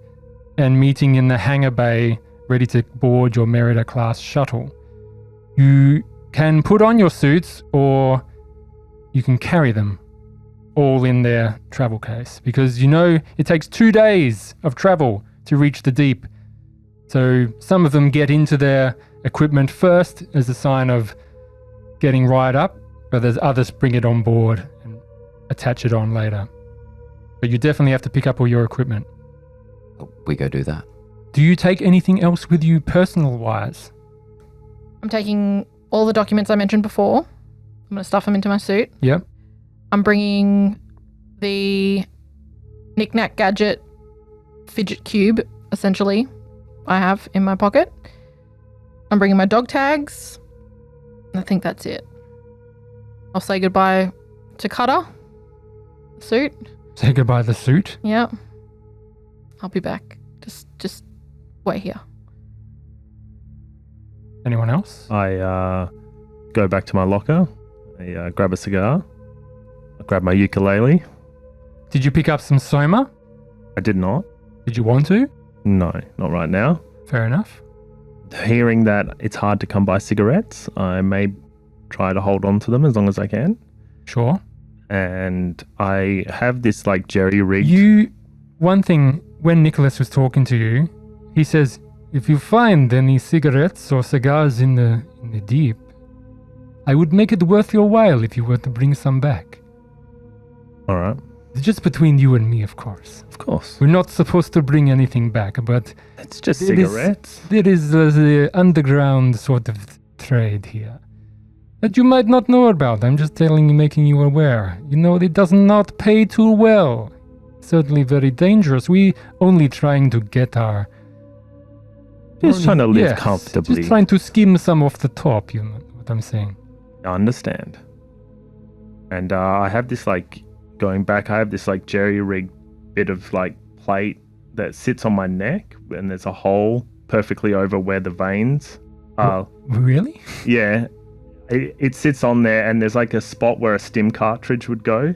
and meeting in the hangar bay, ready to board your Merida class shuttle. You can put on your suits, or you can carry them all in their travel case, because you know it takes 2 days of travel to reach the deep. So some of them get into their equipment first as a sign of getting right up, but there's others bring it on board and attach it on later. But you definitely have to pick up all your equipment. We go do that. Do you take anything else with you personal-wise? I'm taking all the documents I mentioned before. I'm going to stuff them into my suit. Yep. I'm bringing the knick-knack gadget fidget cube, essentially, I have in my pocket. I'm bringing my dog tags. I think that's it. I'll say goodbye to Cutter. Suit. Say goodbye to the suit? Yeah. I'll be back. Just wait here. Anyone else? I go back to my locker. I grab a cigar. I grab my ukulele. Did you pick up some soma? I did not. Did you want to? No, not right now. Fair enough. Hearing that it's hard to come by cigarettes, I may try to hold on to them as long as I can. Sure. And I have this like jerry-rigged... One thing, when Nicholas was talking to you, he says, if you find any cigarettes or cigars in the deep, I would make it worth your while if you were to bring some back. All right. It's just between you and me, of course. Of course. We're not supposed to bring anything back, but... It's just cigarettes. There is the underground sort of trade here that you might not know about. I'm just making you aware. You know, it does not pay too well. Certainly very dangerous. We only trying to get our... Just trying to live comfortably. Just trying to skim some off the top, you know what I'm saying. I understand. And I have this like, going back, I have this like jerry-rigged bit of like plate that sits on my neck, and there's a hole perfectly over where the veins are. Really? Yeah. It sits on there, and there's like a spot where a stim cartridge would go.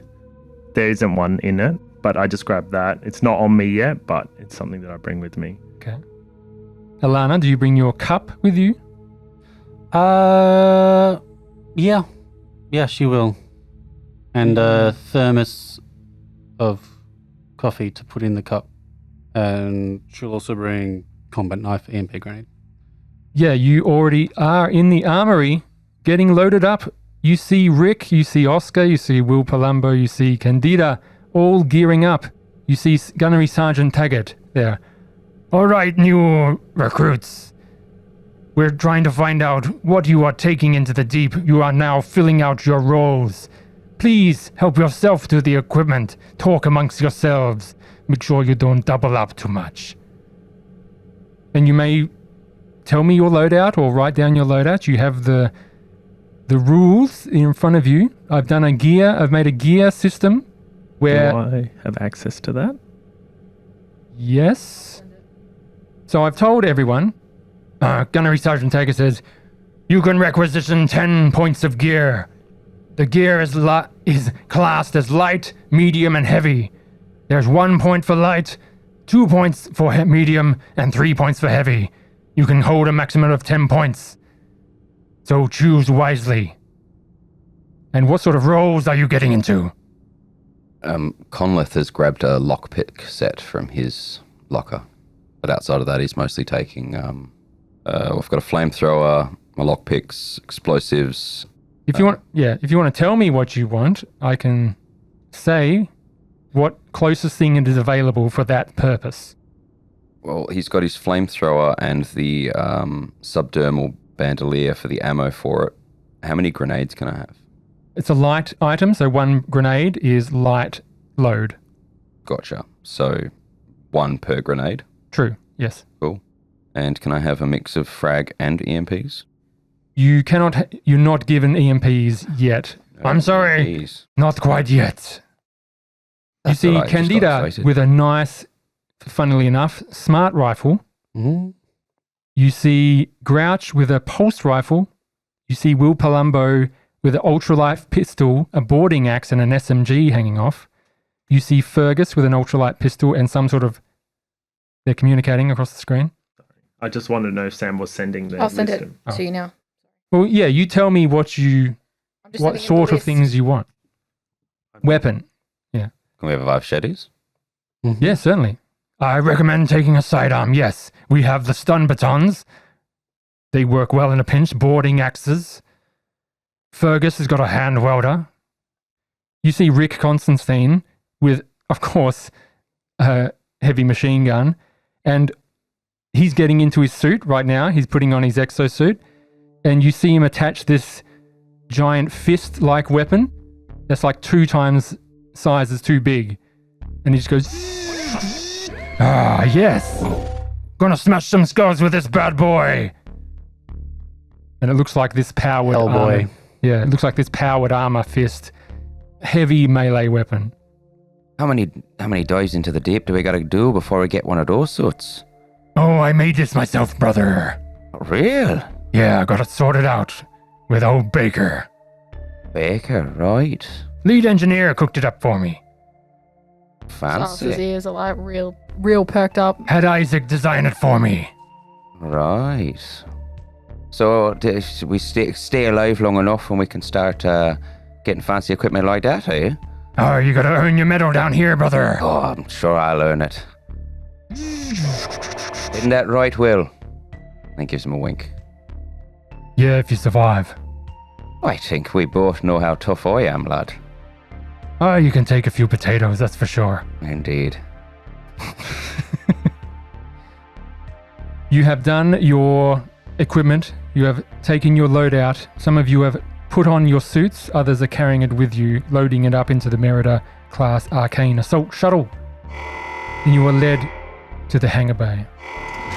There isn't one in it, but I just grabbed that. It's not on me yet, but it's something that I bring with me. Okay. Alana, do you bring your cup with you? Yeah. Yeah, she will. And a thermos of coffee to put in the cup. And she'll also bring combat knife, EMP grenade. Yeah, you already are in the armory, getting loaded up. You see Rick, you see Oscar, you see Will Palumbo, you see Candida, all gearing up. You see Gunnery Sergeant Taggart there. All right, new recruits. We're trying to find out what you are taking into the deep. You are now filling out your roles. Please help yourself to the equipment. Talk amongst yourselves. Make sure you don't double up too much. And you may tell me your loadout or write down your loadout. You have the rules in front of you. I've made a gear system where... Do I have access to that? Yes. So I've told everyone. Gunnery Sergeant Taker says, you can requisition 10 points of gear. The gear is classed as light, medium, and heavy. There's 1 point for light, 2 points for medium, and 3 points for heavy. You can hold a maximum of 10 points. So choose wisely. And what sort of roles are you getting into? Conleth has grabbed a lockpick set from his locker. But outside of that, he's mostly taking... we've got a flamethrower, my lockpicks, explosives... If you want to tell me what you want, I can say what closest thing it is available for that purpose. Well, he's got his flamethrower and the subdermal bandolier for the ammo for it. How many grenades can I have? It's a light item, so 1 grenade is light load. Gotcha. So 1 per grenade? True, yes. Cool. And can I have a mix of frag and EMPs? You're not given EMPs yet. No I'm sorry. EMPs. Not quite yet. You see all right, just got Candida excited. with a nice, funnily enough, smart rifle. Mhm. You see Grouch with a pulse rifle. You see Will Palumbo with an ultralight pistol, a boarding axe, and an SMG hanging off. You see Fergus with an ultralight pistol and some sort of... They're communicating across the screen. I just wanted to know if Sam was sending the I'll send list it in. to you now. Well, yeah, you tell me what I'm just what sending him the sort of list. things you want. Weapon. Can we have 5 shadows? Mhm. Yeah, certainly. I recommend taking a sidearm, yes. We have the stun batons. They work well in a pinch. Boarding axes. Fergus has got a hand welder. You see Rick Constantine with, of course, a heavy machine gun. And he's getting into his suit right now. He's putting on his exosuit. And you see him attach this giant fist-like weapon that's like 2 times size is too big. And he just goes, ah, yes. Gonna smash some skulls with this bad boy. And it looks like this powered Hellboy. armor. Yeah, it looks like this powered armor fist. Heavy melee weapon. How many dives into the deep do we got to do before we get one of those suits? Oh, I made this myself, brother. Real? Yeah, I got it sorted out with old Baker. Baker, right. Lead engineer cooked it up for me. Charles's Fancy. ears are like real perked up. Had Isaac design it for me. Right. So we stay alive long enough and we can start getting fancy equipment like that, eh? Oh, you gotta earn your medal down here, brother. Oh, I'm sure I'll earn it. Isn't that right, Will? And gives him a wink. Yeah, if you survive. I think we both know how tough I am, lad. Oh, you can take a few potatoes, that's for sure. Indeed. You have done your equipment. You have taken your loadout. Some of you have put on your suits. Others are carrying it with you, loading it up into the Merida class Arcane Assault Shuttle. Then you are led to the hangar bay,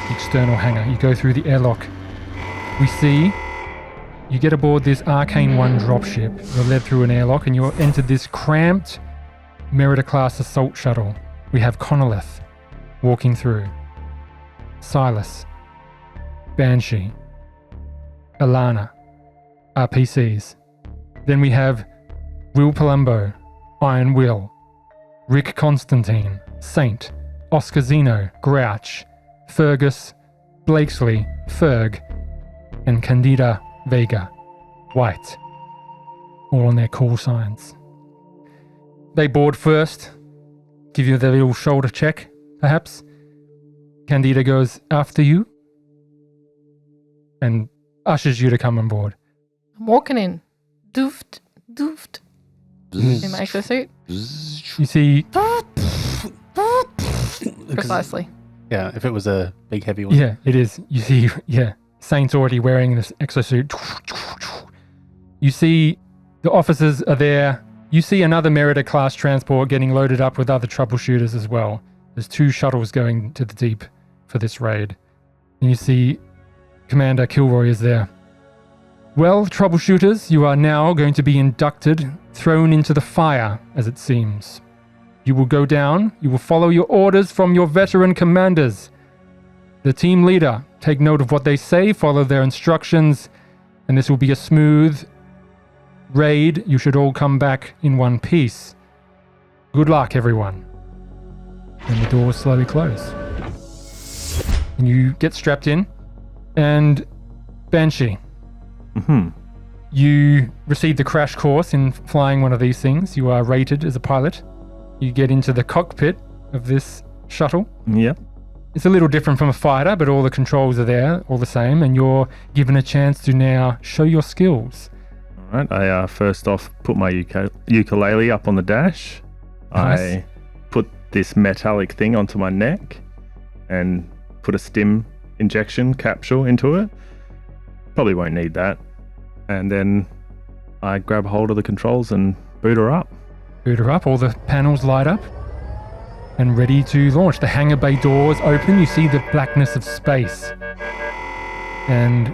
the external hangar. You go through the airlock. We see you get aboard this Arcane 1 dropship. You're led through an airlock and you're entered this cramped Merida class assault shuttle. We have Connolith walking through. Silas, Banshee, Alana, RPCs. Then we have Will Palumbo, Iron Will, Rick Constantine, Saint, Oscar Zeno, Grouch, Fergus, Blakesley, Ferg, and Candida Vega, White, all on their call signs. They board first, give you their little shoulder check, perhaps. Candida goes after you and ushers you to come on board. I'm walking in. Dooft, dooft. In my exosuit. You see, Precisely. Yeah, if it was a big heavy one. yeah, it is. You see, yeah, Saint's already wearing this exosuit. You see the officers are there. You see another Merida class transport getting loaded up with other troubleshooters as well. There's 2 shuttles going to the deep for this raid. And you see Commander Kilroy is there. Well, troubleshooters, you are now going to be inducted, thrown into the fire, as it seems. You will go down. You will follow your orders from your veteran commanders. The team leader, take note of what they say, follow their instructions, and this will be a smooth raid. You should all come back in one piece. Good luck, everyone. And the doors slowly close. And you get strapped in, and Banshee, you receive the crash course in flying one of these things. You are rated as a pilot. You get into the cockpit of this shuttle. Yep. It's a little different from a fighter, but all the controls are there, all the same, and you're given a chance to now show your skills. All right. I first off put my ukulele up on the dash. Nice. I put this metallic thing onto my neck and put a stim injection capsule into it. Probably won't need that. And then I grab hold of the controls and boot her up. Boot her up, all the panels light up, and ready to launch. The hangar bay doors open, you see the blackness of space, and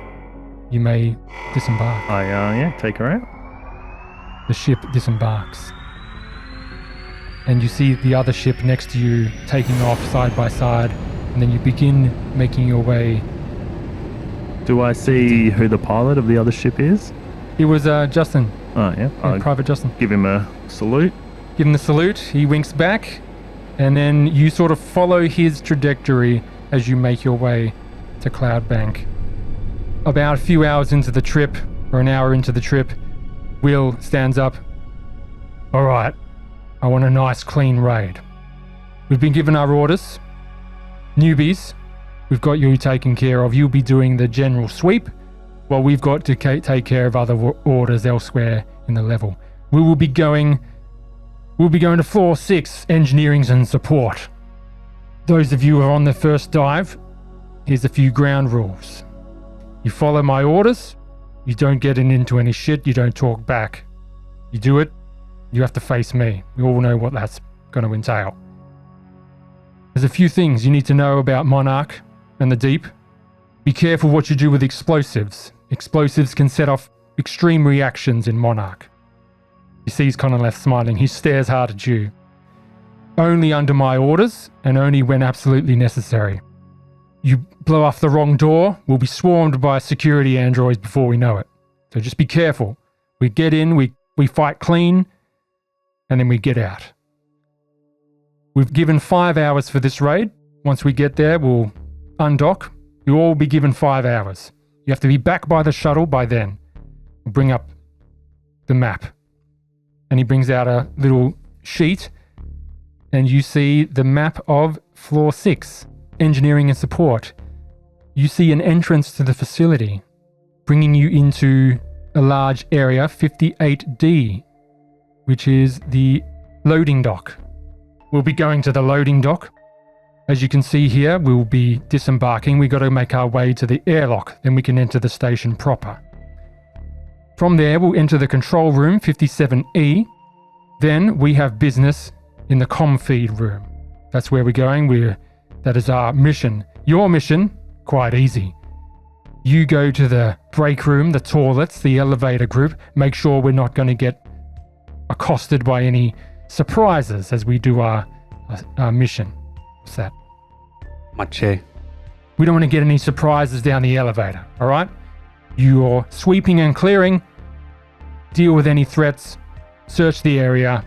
you may disembark. I take her out. The ship disembarks. and you see the other ship next to you taking off side by side, and then you begin making your way. Do I see who the pilot of the other ship is? It was Justin, Oh, yeah. I'll Private Justin. give him a salute. Give him the salute, he winks back, and then you sort of follow his trajectory as you make your way to Cloudbank. About a few hours into the trip, or an hour into the trip, Will stands up. All right, I want a nice clean raid. We've been given our orders. Newbies, we've got you taken care of. You'll be doing the general sweep, while we've got to take care of other orders elsewhere in the level. We'll be going to floor 6, engineering and support. Those of you who are on the first dive, here's a few ground rules. You follow my orders, you don't get into any shit, you don't talk back. You do it, you have to face me. We all know what that's going to entail. There's a few things you need to know about Monarch and the deep. Be careful what you do with explosives. Explosives can set off extreme reactions in Monarch. You see he's kind of left smiling. He stares hard at you. Only under my orders, and only when absolutely necessary. You blow off the wrong door, we'll be swarmed by security androids before we know it. So just be careful. We get in, we fight clean, and then we get out. We've given 5 hours for this raid. Once we get there, we'll undock. You'll all be given 5 hours. You have to be back by the shuttle by then. We'll bring up the map. And he brings out a little sheet, and you see the map of floor 6, engineering and support. You see an entrance to the facility, bringing you into a large area, 58D, which is the loading dock. We'll be going to the loading dock. As you can see here, we'll be disembarking. We've got to make our way to the airlock, then we can enter the station proper. From there, we'll enter the control room, 57E. Then we have business in the comm feed room. That's where we're going. That is our mission. Your mission, quite easy. You go to the break room, the toilets, the elevator group. Make sure we're not going to get accosted by any surprises as we do our mission. What's that? My chair. We don't want to get any surprises down the elevator, all right? You're sweeping and clearing, deal with any threats, search the area,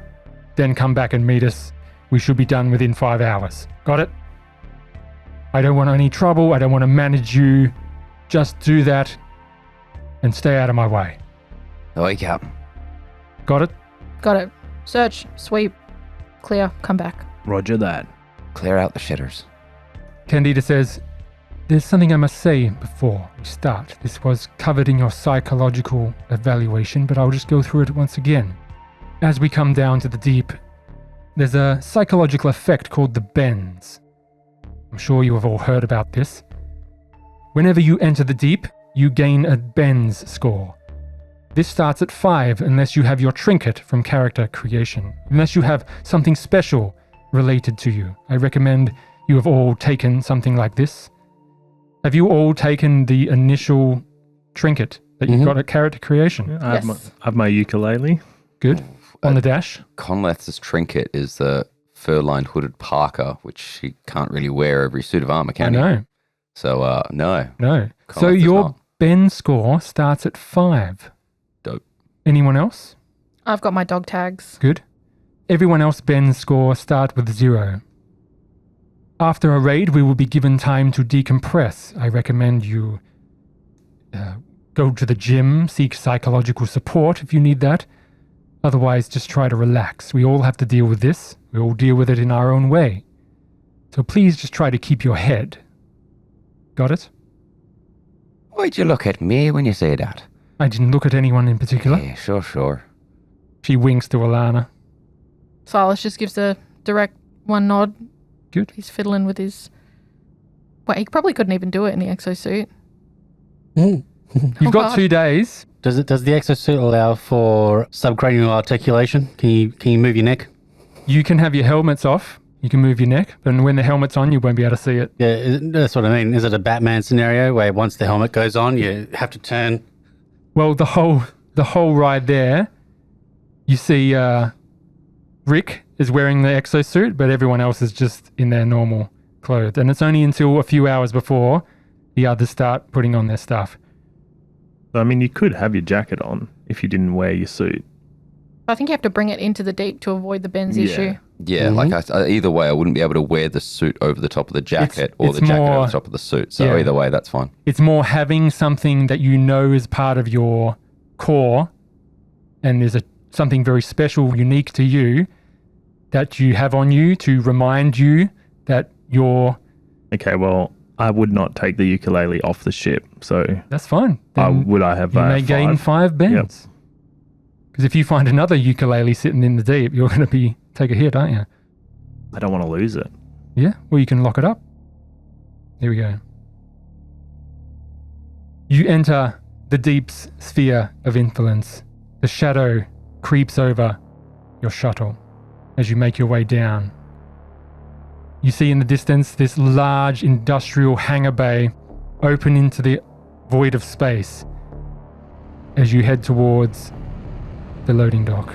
then come back and meet us. We should be done within 5 hours. Got it? I don't want any trouble. I don't want to manage you. Just do that and stay out of my way. Oh, Captain. Got it? Got it. Search, sweep, clear, come back. Roger that. Clear out the shitters. Candida says, there's something I must say before we start. This was covered in your psychological evaluation, but I'll just go through it once again. As we come down to the deep, there's a psychological effect called the bends. I'm sure you have all heard about this. Whenever you enter the deep, you gain a bends score. This starts at 5 unless you have your trinket from character creation, unless you have something special related to you. I recommend you have all taken something like this. Have you all taken the initial trinket that you got at character creation? I have my ukulele. Good. On the dash? Conleth's trinket is the fur-lined hooded parka, which he can't really wear every suit of armor, can he? I know. So, no. No. Conleth So does your not. bend score starts at 5. Dope. Anyone else? I've got my dog tags. Good. Everyone else Ben's score start with 0. After a raid, we will be given time to decompress. I recommend you go to the gym, seek psychological support if you need that. Otherwise, just try to relax. We all have to deal with this. We all deal with it in our own way. So please just try to keep your head. Got it? Why'd you look at me when you say that? I didn't look at anyone in particular. Yeah, sure. She winks to Alana. Silas just gives a direct one nod. Good. He's fiddling with his... Wait, he probably couldn't even do it in the exosuit. You've got 2 days. Does the exosuit allow for subcranial articulation? Can you move your neck? You can have your helmets off. You can move your neck. But when the helmet's on, you won't be able to see it. Yeah, that's what I mean. Is it a Batman scenario where once the helmet goes on, you have to turn? Well, the whole ride there, you see Rick is wearing the exosuit, but everyone else is just in their normal clothes. And it's only until a few hours before the others start putting on their stuff. I mean, you could have your jacket on if you didn't wear your suit. I think you have to bring it into the deep to avoid the bends issue. Yeah, like either way, I wouldn't be able to wear the suit over the top of the jacket or the jacket over the top of the suit. So either way, that's fine. It's more having something that you know is part of your core and there's something very special, unique to you that you have on you to remind you that you're... Okay, well, I would not take the ukulele off the ship, so... That's fine. Would I have You may gain 5 bends. Because if you find another ukulele sitting in the deep, you're going to take a hit, aren't you? I don't want to lose it. Yeah, well, you can lock it up. Here we go. You enter the deep's sphere of influence. The shadow creeps over your shuttle as you make your way down. You see in the distance this large industrial hangar bay open into the void of space as you head towards the loading dock.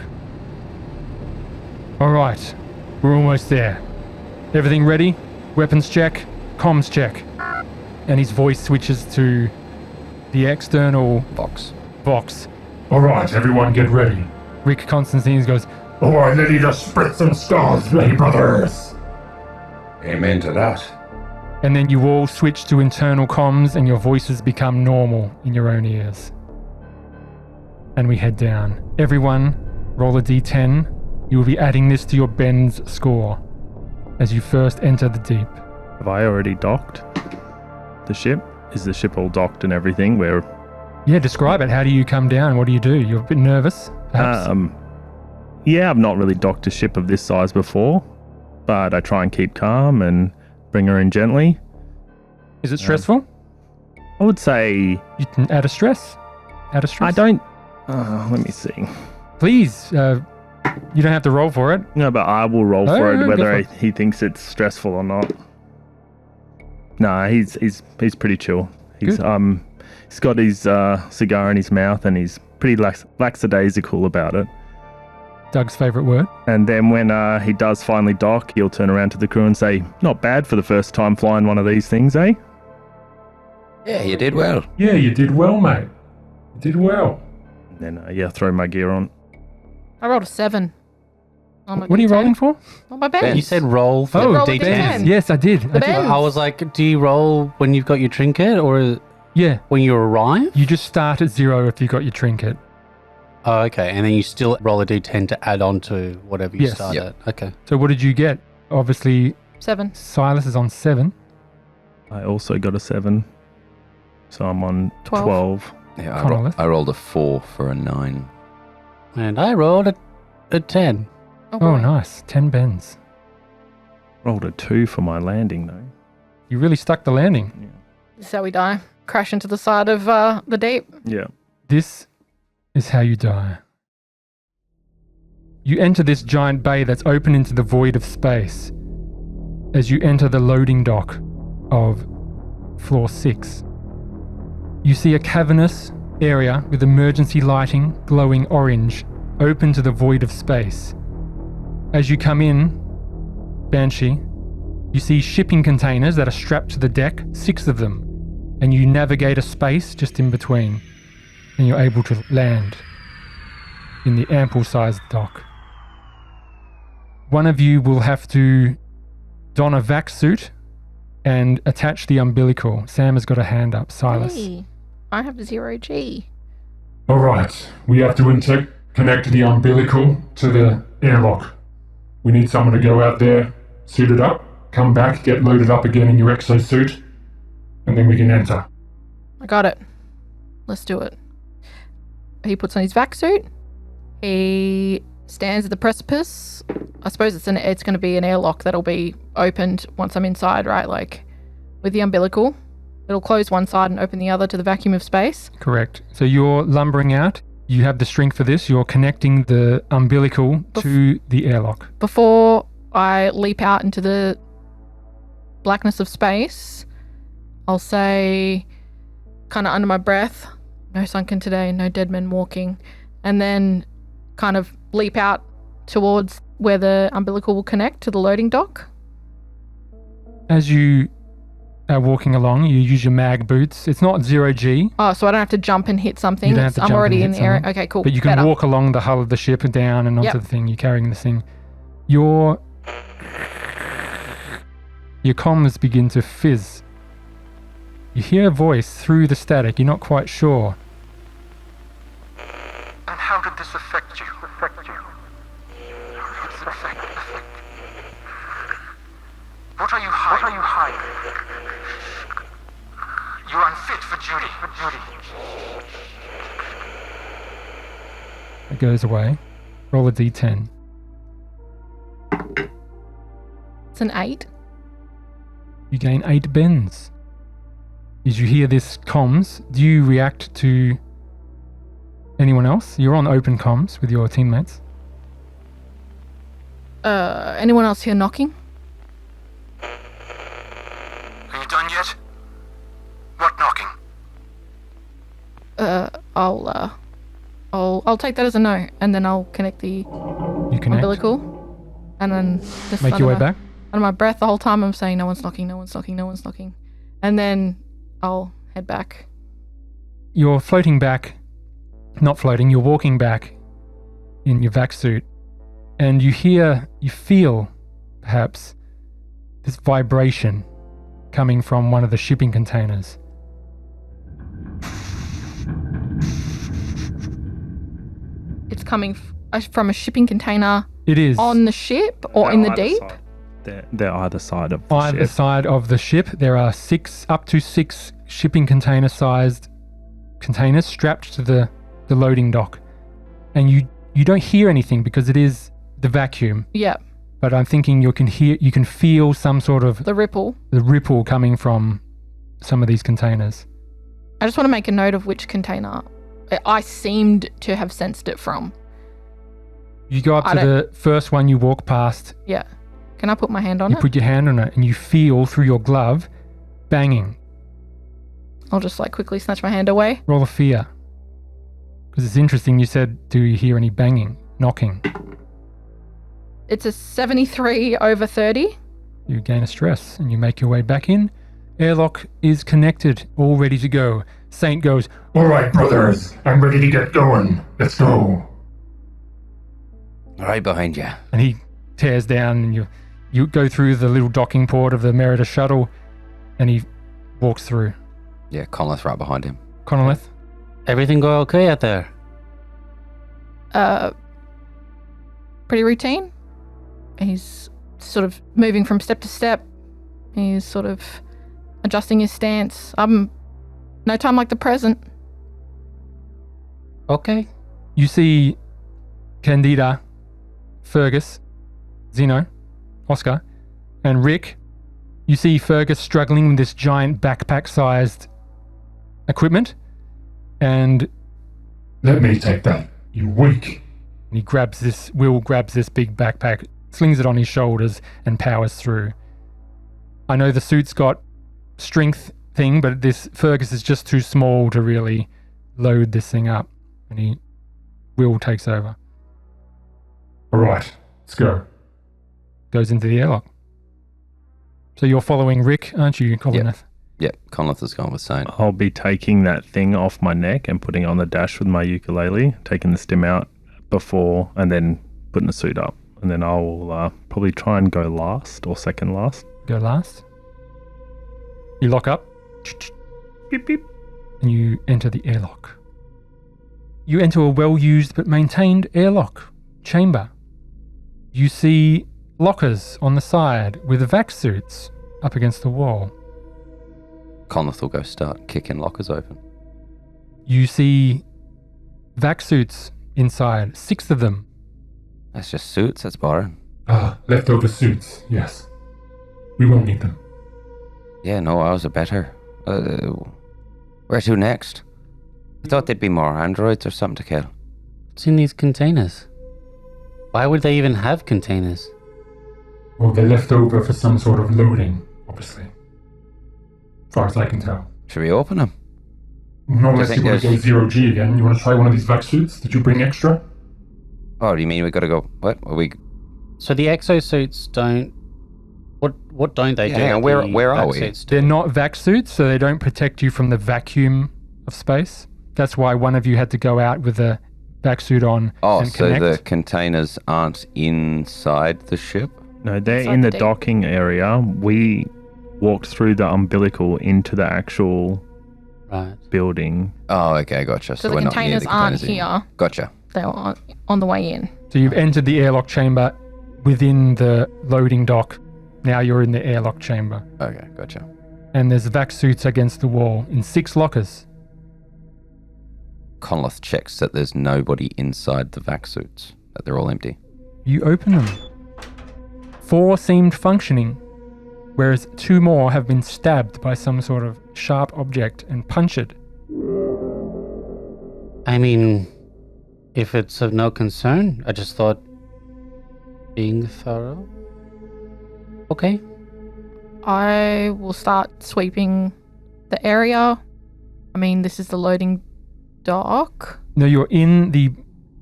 All right, we're almost there. Everything ready? Weapons check, comms check. And his voice switches to the external Vox. All right, everyone get ready. Rick Constantine goes, all right, ready to split some skulls, ready, brothers. Amen to that. And then you all switch to internal comms and your voices become normal in your own ears. And we head down. Everyone, roll a d10. You will be adding this to your Ben's score as you first enter the deep. Have I already docked the ship? Is the ship all docked and everything? Yeah, describe it. How do you come down? What do you do? You're a bit nervous, perhaps? Yeah, I've not really docked a ship of this size before, but I try and keep calm and bring her in gently. Is it stressful? I would say... You can add a stress. I don't... let me see. Please, you don't have to roll for it. No, but I will roll for it, go whether for it. he thinks it's stressful or not. Nah, he's pretty chill. He's Good. He's got his cigar in his mouth and he's pretty lackadaisical about it. Doug's favourite word. And then when he does finally dock, he'll turn around to the crew and say, "Not bad for the first time flying one of these things, eh?" Yeah, you did well. Yeah, you did well, mate. You did well. And then throw my gear on. I rolled a 7. On my What are you D10. rolling for? On my bench. You said roll for Oh, roll a D10. D10. Yes, I did. The bends. I was like, do you roll when you've got your trinket or Yeah, when you arrive? you just start at 0 if you got your trinket. Oh, okay. And then you still roll a D10 to add on to whatever you Yes. start Yep. at. Okay. So what did you get? Obviously, 7. Silas is on 7. I also got a 7. So I'm on 12. Yeah, Connor. I rolled a 4 for a 9. And I rolled a 10. Oh, boy. nice. 10 bends. Rolled a 2 for my landing, though. You really stuck the landing. This is how we die. Crash into the side of the deep. Yeah. This is how you die. You enter this giant bay that's open into the void of space as you enter the loading dock of floor 6. You see a cavernous area with emergency lighting glowing orange open to the void of space. As you come in, Banshee, you see shipping containers that are strapped to the deck, 6 of them, and you navigate a space just in between, and you're able to land in the ample-sized dock. One of you will have to don a vac suit and attach the umbilical. Sam has got a hand up. Silas. Hey, I have 0G. All right, we have to connect the umbilical to the airlock. We need someone to go out there, suit it up, come back, get loaded up again in your exosuit, and then we can enter. I got it. Let's do it. He puts on his vac suit. He stands at the precipice. I suppose it's going to be an airlock that'll be opened once I'm inside, right? Like with the umbilical. It'll close one side and open the other to the vacuum of space. Correct. So you're lumbering out. You have the strength for this. You're connecting the umbilical to the airlock. Before I leap out into the blackness of space, I'll say, kind of under my breath, "No sunken today, no dead men walking," and then kind of leap out towards where the umbilical will connect to the loading dock. As you are walking along, you use your mag boots. It's not 0G, Oh, so I don't have to jump and hit something. You don't have to I'm jump and already hit in the area. something. Okay, cool. but you can Better. walk along the hull of the ship and down and onto Yep. the thing. You're carrying this thing. Your comms begin to fizz. You hear a voice through the static. You're not quite sure. And how did this affect you? What are you hiding? You're unfit for duty. It goes away. Roll a d10. It's an 8. You gain 8 bends. As you hear this comms, do you react to anyone else? You're on open comms with your teammates. Anyone else here knocking? Are you done yet? What knocking? I'll take that as a no, and then I'll connect the You connect. umbilical, and then just Make your way back. Under my breath the whole time I'm saying no one's knocking, and then I'll head back. You're floating back. Not floating, you're walking back in your vac suit, and you feel, perhaps, this vibration coming from one of the shipping containers. It's coming from a shipping container It is on the ship or in the Either deep. side. They're either side of the either ship. side of the ship. There are up to six shipping container-sized containers strapped to the loading dock, and you don't hear anything because it is the vacuum. Yeah, But I'm thinking you can feel some sort of the ripple. the ripple coming from some of these containers. I just want to make a note of which container I seemed to have sensed it from. You go up I to don't- the first one you walk past. Yeah. Can I put my hand on You it? put your hand on it and you feel through your glove banging. I'll just quickly snatch my hand away. Roll a fear. Because it's interesting, you said, do you hear any banging, knocking? It's a 73 over 30. You gain a stress and you make your way back in. Airlock is connected, all ready to go. Saint goes, All right, brothers, I'm ready to get going. Let's go. Right behind you. and he tears down, and you go through the little docking port of the Merida shuttle, and he walks through. Yeah, Conleth's right behind him. Connolith, Everything go okay out there? Pretty routine. He's sort of moving from step to step. He's sort of adjusting his stance. No time like the present. Okay. you see Candida, Fergus, Zeno, Oscar, and Rick. You see Fergus struggling with this giant backpack-sized equipment, and Let me take that, you weak. Will grabs this big backpack, slings it on his shoulders, and powers through. I know the suit's got strength thing, but this Fergus is just too small to really load this thing up, and Will takes over. All right, let's go. Goes into the airlock. So you're following Rick, aren't you, Collineth? Yep, Conleth has gone with Saint. I'll be taking that thing off my neck and putting it on the dash with my ukulele, taking the stem out before, and then putting the suit up. And then I'll probably try and go last or second last. Go last. You lock up. Beep, beep. And you enter the airlock. You enter a well-used but maintained airlock chamber. You see lockers on the side with vac suits up against the wall. Conleth will go start kicking lockers open. You see vac suits inside, 6 of them. That's just suits, that's boring. Leftover suits, yes. We won't need them. Yeah, no, ours are better. Where to next? I thought there'd be more androids or something to kill. What's in these containers? Why would they even have containers? Well, they're left over for some sort of loading, obviously. As far as I can tell. Should we open them? Not unless think you want to go there's- 0G again. You want to try one of these vac suits? Did you bring extra? Oh, do you mean we gotta go? What? Are we So the exosuits don't. What don't they do? hang on, that the where are vac we? suits do? They're not vac suits, so they don't protect you from the vacuum of space. That's why one of you had to go out with a vac suit on Oh, and so connect. the containers aren't inside the ship? No, they're Inside in the the deck. docking area. We walked through the umbilical into the actual Right. building. Oh, okay, gotcha. So the we're not near containers aren't anymore. here. Gotcha. They were on the way in. So you've entered the airlock chamber within the loading dock. Now you're in the airlock chamber. Okay, gotcha. And there's vac suits against the wall in 6 lockers. Conleth checks that there's nobody inside the vac suits, that they're all empty. You open them. 4 seemed functioning, whereas 2 more have been stabbed by some sort of sharp object and punctured. I mean, if it's of no concern, I just thought being thorough. Okay. I will start sweeping the area. I mean, this is the loading dock, No, you're in the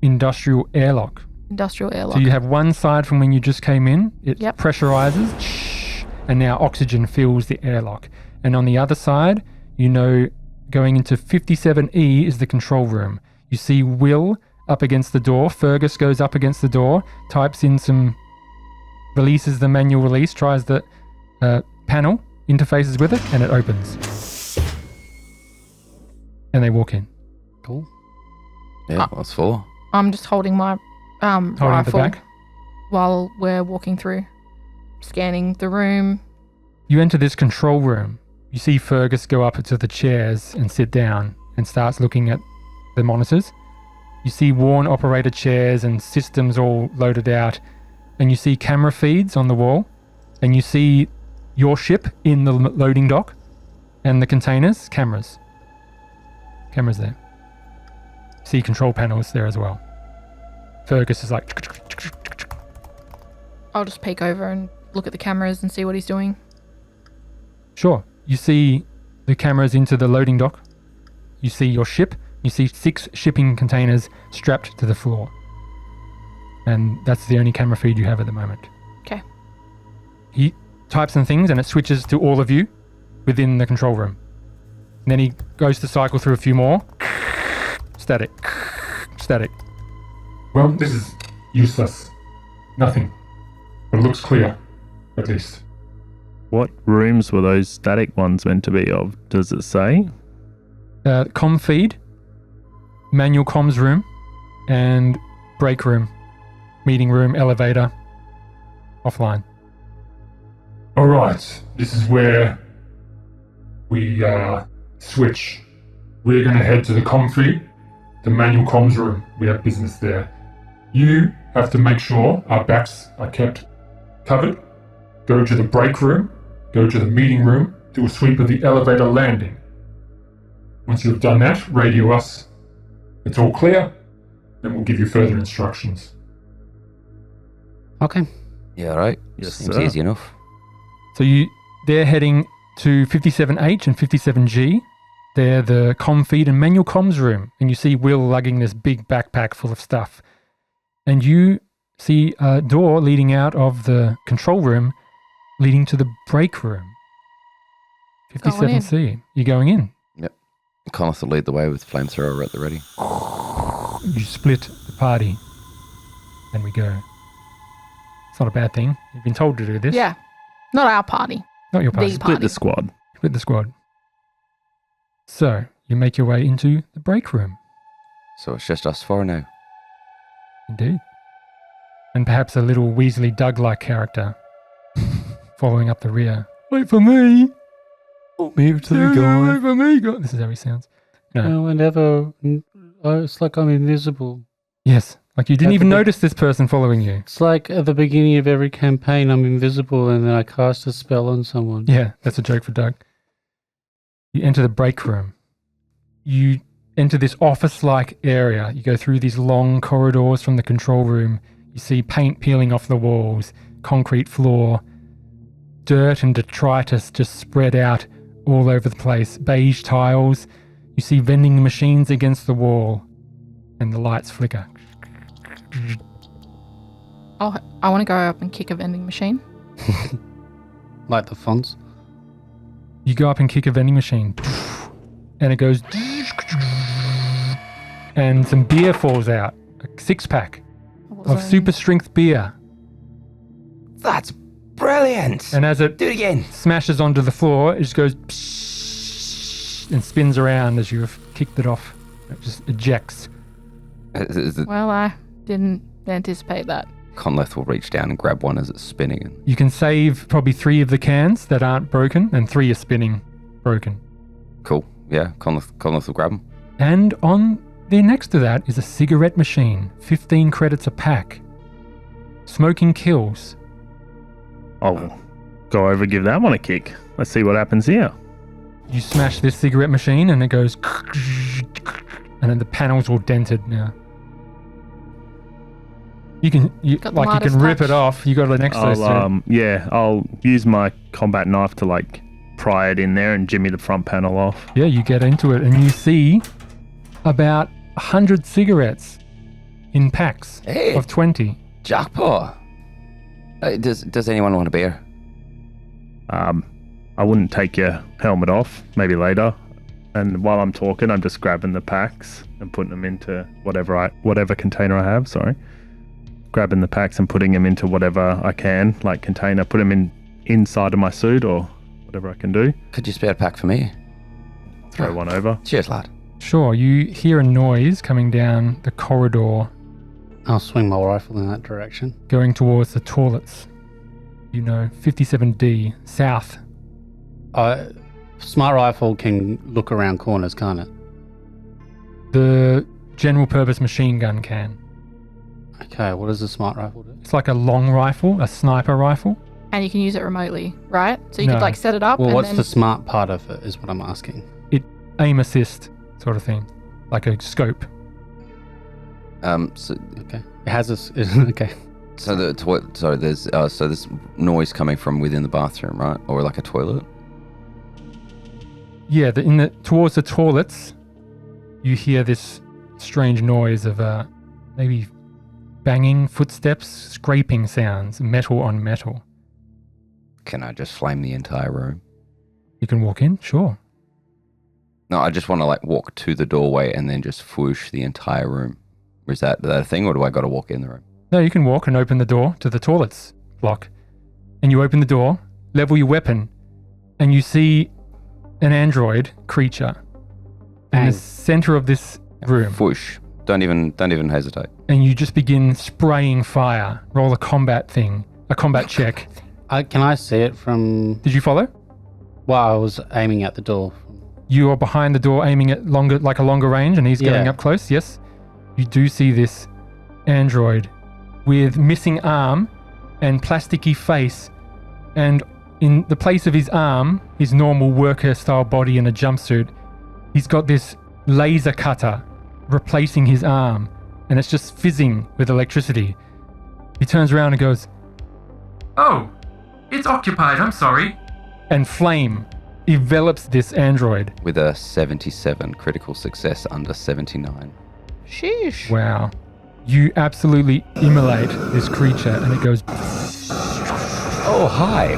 industrial airlock. industrial airlock. So you have one side from when you just came in, it Yep. pressurizes, and now oxygen fills the airlock. And on the other side, you know, going into 57E is the control room. You see Will up against the door. Fergus goes up against the door, types in some, releases the manual release, tries the panel, interfaces with it, and it opens. And they walk in, Cool. Yeah, what's for? I'm just holding my holding the rifle back. while we're walking through, scanning the room. You enter this control room. You see Fergus go up to the chairs and sit down and starts looking at the monitors. You see worn operator chairs and systems all loaded out. And you see camera feeds on the wall. And you see your ship in the loading dock. And the containers, cameras. Cameras there. See control panels there as well. Fergus is like... I'll just peek over and look at the cameras and see what he's doing. Sure. You see the cameras into the loading dock. You see your ship. You see 6 shipping containers strapped to the floor. And that's the only camera feed you have at the moment. Okay. He types some things and it switches to all of you within the control room. And then he goes to cycle through a few more. Static. Static. Well, this is useless. Nothing. But it looks clear, at least. What rooms were those static ones meant to be of? Does it say? Com feed, manual comms room, and break room, meeting room, elevator, offline. Alright, this is where we switch. We're going to head to the comm feed, the manual comms room. We have business there. You have to make sure our backs are kept covered. Go to the break room, go to the meeting room, do a sweep of the elevator landing. Once you've done that, radio us. It's all clear, then we'll give you further instructions. Okay. Yeah, right. Yes, Seems sir. easy enough. So they're heading to 57H and 57G. They're the comm feed and manual comms room. And you see Will lugging this big backpack full of stuff. And you see a door leading out of the control room leading to the break room. Going in. 57C. You're going in. Conleth will lead the way with flamethrower at the ready. You split the party. And we go. It's not a bad thing. You've been told to do this. Yeah. Not our party. Not your party. The Split party. the squad. Split the squad. So, you make your way into the break room. So it's just us 4 now. Indeed. And perhaps a little Weasley Doug-like character following up the rear. Wait for me! Move to Wait for me! This is how he sounds. No. Whenever. It's like I'm invisible. Yes. Like you didn't At even the big- notice this person following you. It's like at the beginning of every campaign, I'm invisible and then I cast a spell on someone. Yeah, that's a joke for Doug. You enter the break room. You enter this office-like area. You go through these long corridors from the control room. You see paint peeling off the walls, concrete floor, dirt and detritus just spread out all over the place, beige tiles. You see vending machines against the wall, and the lights flicker. Oh, I want to go up and kick a vending machine. Like the fonts. You go up and kick a vending machine, and it goes, and some beer falls out. A 6-pack of super strength beer. That's brilliant. And as it Do it again. smashes onto the floor, it just goes and spins around as you've kicked it off. It just ejects. Well, I didn't anticipate that. Conleth will reach down and grab one as it's spinning. And You can save probably 3 of the cans that aren't broken, and 3 are spinning broken. cool. Yeah, Conleth will grab them. And on there next to that is a cigarette machine, 15 credits a pack. Smoking kills. I'll go over, give that one a kick. Let's see what happens here. You smash this cigarette machine and it goes, and then the panel's all dented now. You can Got the you lightest can rip touch. it off. You got an exosuit. I'll use my combat knife to like pry it in there and jimmy the front panel off. Yeah, you get into it and you see about 100 cigarettes in packs Hey. of 20. Jackpot. Does anyone want a beer? I wouldn't take your helmet off, maybe later. And while I'm talking, I'm just grabbing the packs and putting them into whatever container I have, grabbing the packs and putting them into whatever I can, like container, put them inside of my suit or whatever I can do. Could you spare a pack for me? Throw one over. Cheers, lad. Sure, you hear a noise coming down the corridor I'll swing my rifle in that direction. going towards the toilets. 57D, south. Smart rifle can look around corners, can't it? The general purpose machine gun can. Okay, what does the smart rifle do? It's like a long rifle, a sniper rifle. And you can use it remotely, right? So you No. could like set it up Well, and what's then... the smart part of it is what I'm asking. Aim assist sort of thing. Like a scope. So Okay. It has okay. there's noise coming from within the bathroom, right? Or like a toilet? Yeah, towards the toilets, you hear this strange noise of maybe banging footsteps, scraping sounds, metal on metal. Can I just flame the entire room? You can walk in, sure. No, I just want to like walk to the doorway and then just whoosh the entire room. Is that a thing, or do I got to walk in the room? No, you can walk and open the door to the toilets block. And you open the door, level your weapon, and you see an android creature in the Bang. center of this room. Whoosh. Don't even hesitate. And you just begin spraying fire. Roll a combat check. Can I see it from... Did you follow? Well, I was aiming at the door. You are behind the door aiming at a longer range, and he's getting Yeah. up close, yes? You do see this android with missing arm and plasticky face, and in the place of his arm, his normal worker-style body in a jumpsuit, he's got this laser cutter replacing his arm, and it's just fizzing with electricity. He turns around and goes, "Oh, it's occupied, I'm sorry." And flame envelops this android. With a 77 critical success under 79. Sheesh. Wow. You absolutely immolate this creature, and it goes... Oh, hi.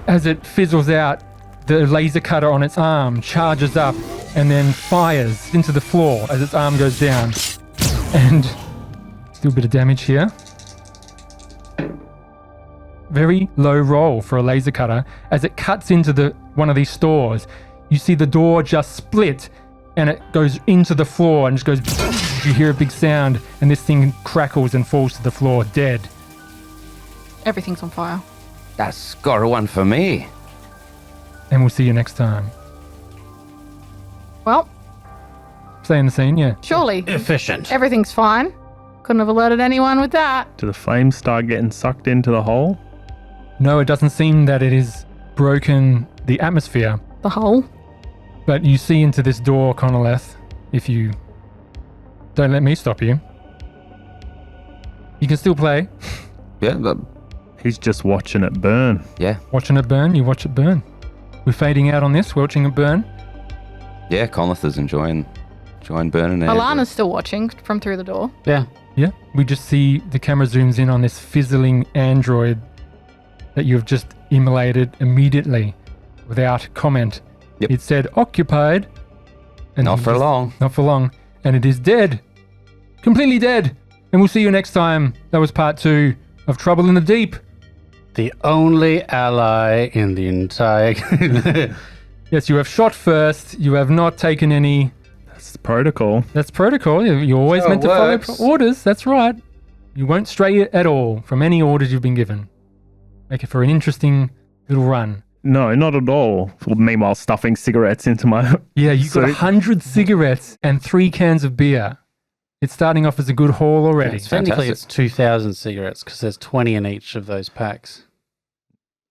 As it fizzles out, the laser cutter on its arm charges up and then fires into the floor as its arm goes down. And still a bit of damage here. Very low roll for a laser cutter. As it cuts into one of these stores, you see the door just split and it goes into the floor and just goes... You hear a big sound and this thing crackles and falls to the floor dead. Everything's on fire. That's got a one for me. And we'll see you next time. Well, Stay in the scene, yeah. surely Efficient. everything's fine. Couldn't have alerted anyone with that. Do the flames start getting sucked into the hole? No, it doesn't seem that it has broken the atmosphere. The hole. But you see into this door, Conoleth, if you don't let me stop you. You can still play. Yeah, but He's just watching it burn. yeah. Watching it burn, you watch it burn. We're fading out on this, watching it burn. Yeah, Conleth is enjoying burning it. Alana's still watching from through the door. Yeah. Yeah, we just see the camera zooms in on this fizzling android that you've just immolated immediately without comment. Yep. It said occupied. And Not for long. Not for long. And it is dead. Completely dead. And we'll see you next time. That was part 2 of Trouble in the Deep. The only ally in the entire... Yes, you have shot first. You have not taken any... That's the protocol. That's protocol. You're always So meant to it follow works. orders. That's right. You won't stray at all from any orders you've been given. Make it for an interesting little run. No, not at all. Well, meanwhile, stuffing cigarettes into my... Yeah, you got suit. 100 cigarettes and 3 cans of beer. It's starting off as a good haul already. That's Technically, fantastic. it's 2,000 cigarettes because there's 20 in each of those packs.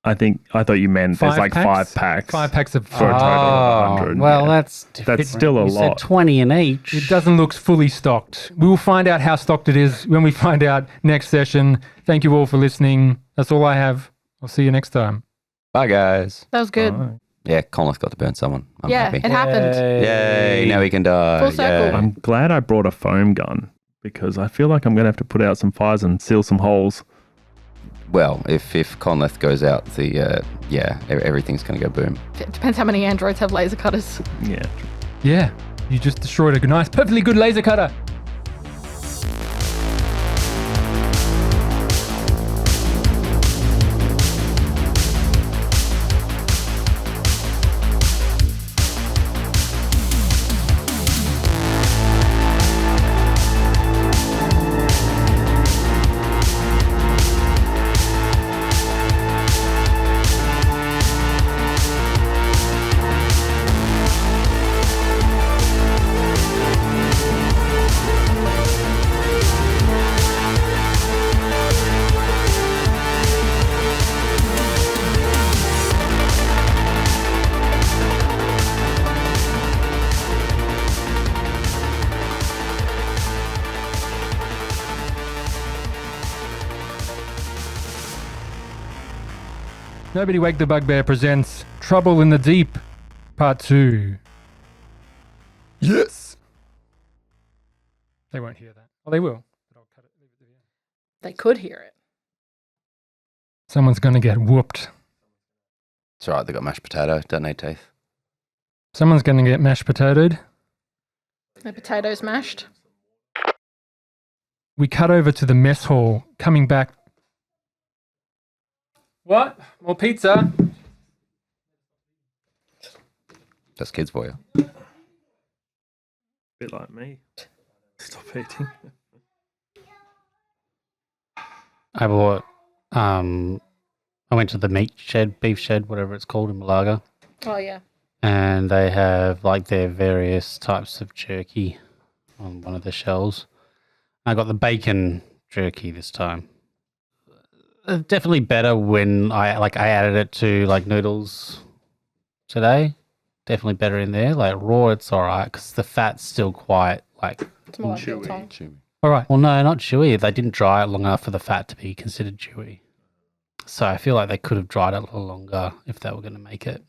I thought you meant there's like 5 packs. 5 packs of For a total of 100. Well, yeah. that's different. That's still a You said lot. 20 in each. It doesn't look fully stocked. We will find out how stocked it is when we find out next session. Thank you all for listening. That's all I have. I'll see you next time. Bye, guys. That was good. Alright. Yeah, Conleth got to burn someone. I'm Yeah, happy. it happened. Yay, now he can die. Full circle. Yay. I'm glad I brought a foam gun because I feel like I'm going to have to put out some fires and seal some holes. Well, if Conleth goes out, everything's going to go boom. It depends how many androids have laser cutters. Yeah. Yeah, you just destroyed a nice, perfectly good laser cutter. Nobody Wake the Bugbear presents Trouble in the Deep, Part 2. Yes! They won't hear that. Oh, they will. But I'll cut it. Leave it to the end. They could hear it. Someone's going to get whooped. It's alright, they got mashed potato, don't need teeth. Someone's going to get mashed potatoed. The potatoes mashed. We cut over to the mess hall, coming back. What? More pizza? That's kids for you. Bit like me. Stop eating. I bought, I went to the meat shed, beef shed, whatever it's called in Malaga, Oh, yeah. and they have like their various types of jerky on one of the shelves. I got the bacon jerky this time. Definitely better when I added it to like noodles today. Definitely better in there. Like raw, it's all right because the fat's still quite like. It's more like biltong. All right. Well, no, not chewy. They didn't dry it long enough for the fat to be considered chewy. So I feel like they could have dried it a little longer if they were going to make it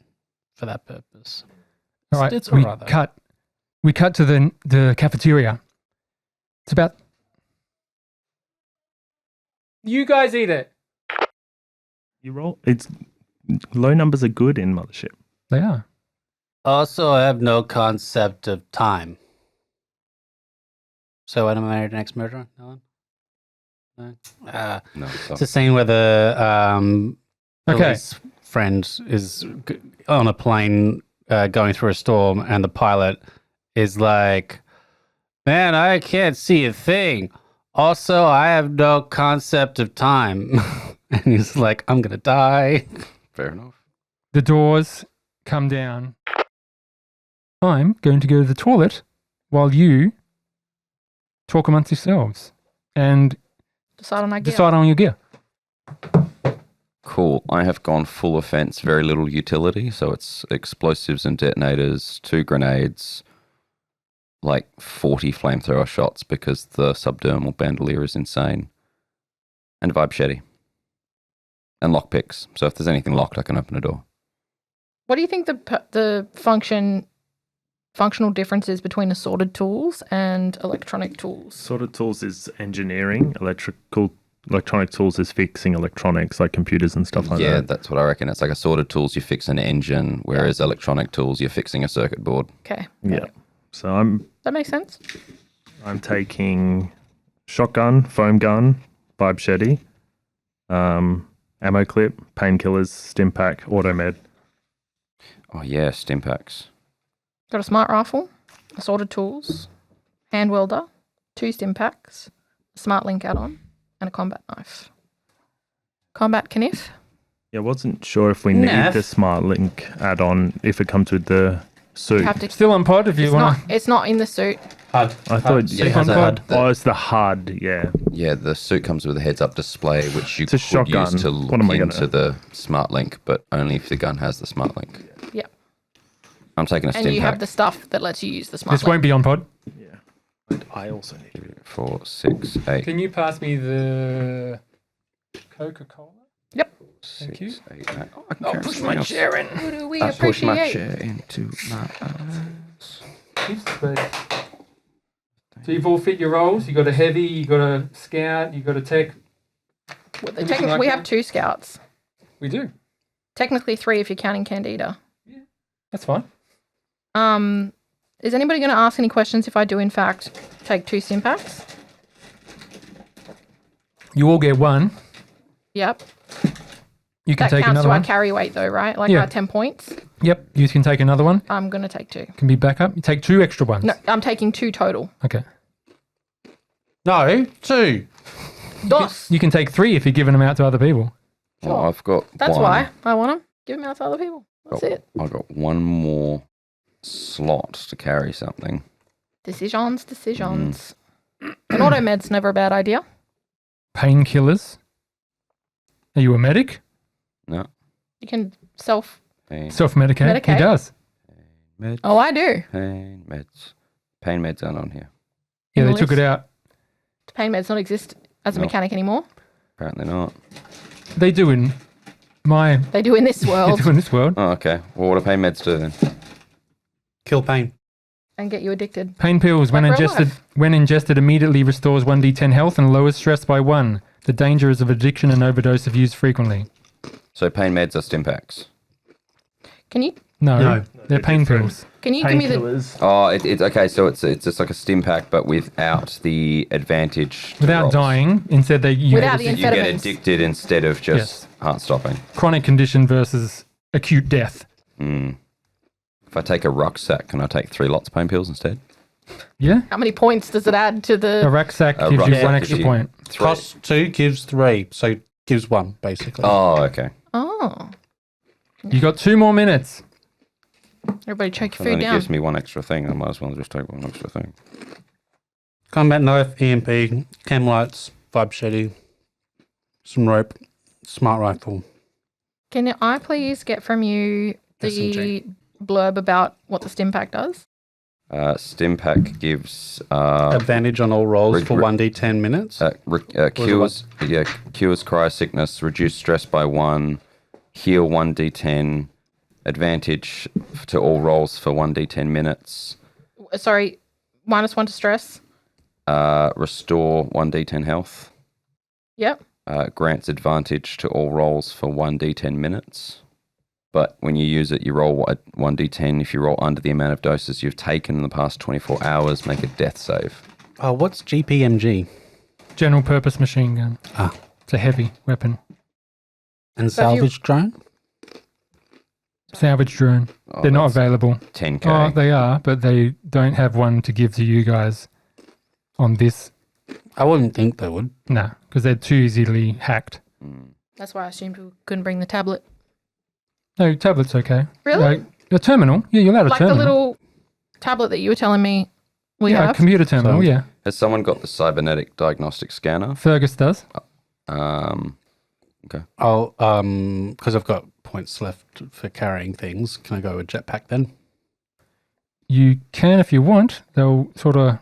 for that purpose. All right. It's all right, though. We cut to the cafeteria. It's about. You guys eat it. You roll. It's low numbers are good in Mothership. They are. Also, I have no concept of time. So when am I married an ex-murderer? No one? No? No, It's a scene where the Okay. police friend is on a plane going through a storm, and the pilot is like, "Man, I can't see a thing. Also, I have no concept of time." And he's like, "I'm gonna die." Fair enough. The doors come down. I'm going to go to the toilet while you talk amongst yourselves and Decide on our gear. decide on your gear. Cool. I have gone full offense, very little utility. So it's explosives and detonators, 2 grenades, like 40 flamethrower shots because the subdermal bandolier is insane, and a vibe shetty. And lockpicks. So if there's anything locked, I can open a door. What do you think the function functional differences between assorted tools and electronic tools? Sorted tools is engineering. Electronic tools is fixing electronics like computers and stuff like Yeah, that. that's what I reckon. It's like assorted tools, you fix an engine, whereas electronic tools, you're fixing a circuit board. Okay. Yeah. So That makes sense. I'm taking shotgun, foam gun, vibe shetty, ammo clip, painkillers, stim pack, automed. Oh, yeah, stim packs. Got a smart rifle, assorted tools, hand welder, 2 stim packs, a smart link add-on, and a combat knife. Combat knife? Yeah, I wasn't sure if we need Naff. the smart link add-on if it comes with the suit. You have to. Still on pod if you want It's not in the suit. HUD. I thought Yeah, it has a HUD. Oh, it's the HUD, yeah. Yeah, the suit comes with a heads-up display, which you It's a could shotgun. use to What look am I into gonna- the smart link, but only if the gun has the smart link. Yep. I'm taking a And stim you pack. have the stuff that lets you use the smart This link. won't be on pod. I also need 4, 6, 8, Can you pass me the Coca-Cola? Yep. Thank you. 6, 8, 9. Oh, I can I'll carry push something my else. chair in. Who do we I push my appreciate? chair into my eyes. Keep space. So you've all fit your roles. You got a heavy, you got a scout, you got a tech. Anything like We that? have 2 scouts. We do. Technically 3 if you're counting Candida. That's fine. Is anybody going to ask any questions if I do in fact take 2 stim packs? You all get one. Yep. You can That take counts another to our one. carry weight though, right? Like Yeah. our 10 points. Yep. You can take another one. I'm going to take 2. Can be backup. You take 2 extra ones. No, I'm taking 2 total. Okay. No, 2. Dos. You can take 3 if you're giving them out to other people. Oh, I've got That's one. why I want them. Give them out to other people. That's it. I've got one more slot to carry something. Decisions. An auto med's never a bad idea. Painkillers. Are you a medic? No. You can self. Pain, Self-medicate. He Medicate. does. meds. Oh, I do. Pain meds. Pain meds aren't on here. Yeah, In they the took it list. out. Do pain meds not exist as a No. mechanic anymore? Apparently not. They do in my. They do in this They world do in this world. Oh, okay. Well, what do pain meds do then? Kill pain. and get you addicted. Pain pills, when Like real ingested, immediately restores 1d10 health and lowers stress by 1. The dangers of addiction and overdose if used frequently. So pain meds are stim packs. Can you No, they're they're pain different. pills. give me the Painkillers. Oh, it's okay. So it's just like a stim pack, but without the advantage. to Without rolls. dying, instead Without the You get amphetamines. addicted instead of just Yes. heart stopping. chronic condition versus acute death. Mm. If I take a rucksack, can I take 3 lots of pain pills instead? Yeah, How many points does it add to a the? rucksack A gives you rucksack one gives extra you- point. 3. Cost 2 gives 3, so gives 1 basically. Oh, okay. Oh, You got 2 more minutes. everybody choke It your food only down. gives me 1 extra thing. I might as well just take 1 extra thing. Combat knife, EMP, chem lights, vibe shading, some rope, smart rifle. Can I please get from you the SMG. blurb about what the stim pack does? Stim pack gives Advantage on all rolls Rig- for 1d10 minutes. cures cures cryo sickness, reduce stress by 1, heal 1d10, advantage to all rolls for 1d10 minutes, Sorry, -1 to stress. restore 1d10 health, Yep. grants advantage to all rolls for 1d10 minutes. But when you use it, you roll 1d10. If you roll under the amount of doses you've taken in the past 24 hours, make a death save. Oh, what's GPMG? General purpose machine gun. Ah. It's a heavy weapon. And So if you- salvage drone? Salvage drone. Oh, They're not that's available. 10k. Oh, they are, but they don't have one to give to you guys on this. I wouldn't think they would. No, because they're too easily hacked. That's why I assumed we couldn't bring the tablet. No, tablet's okay. Really? A terminal? Yeah, you're allowed a Like terminal. the little tablet that you were telling me we yeah, a have. computer terminal, So- yeah. Has someone got the cybernetic diagnostic scanner? Fergus does. Oh, because I've got points left for carrying things. Can I go with jetpack then? You can if you want. They'll sort of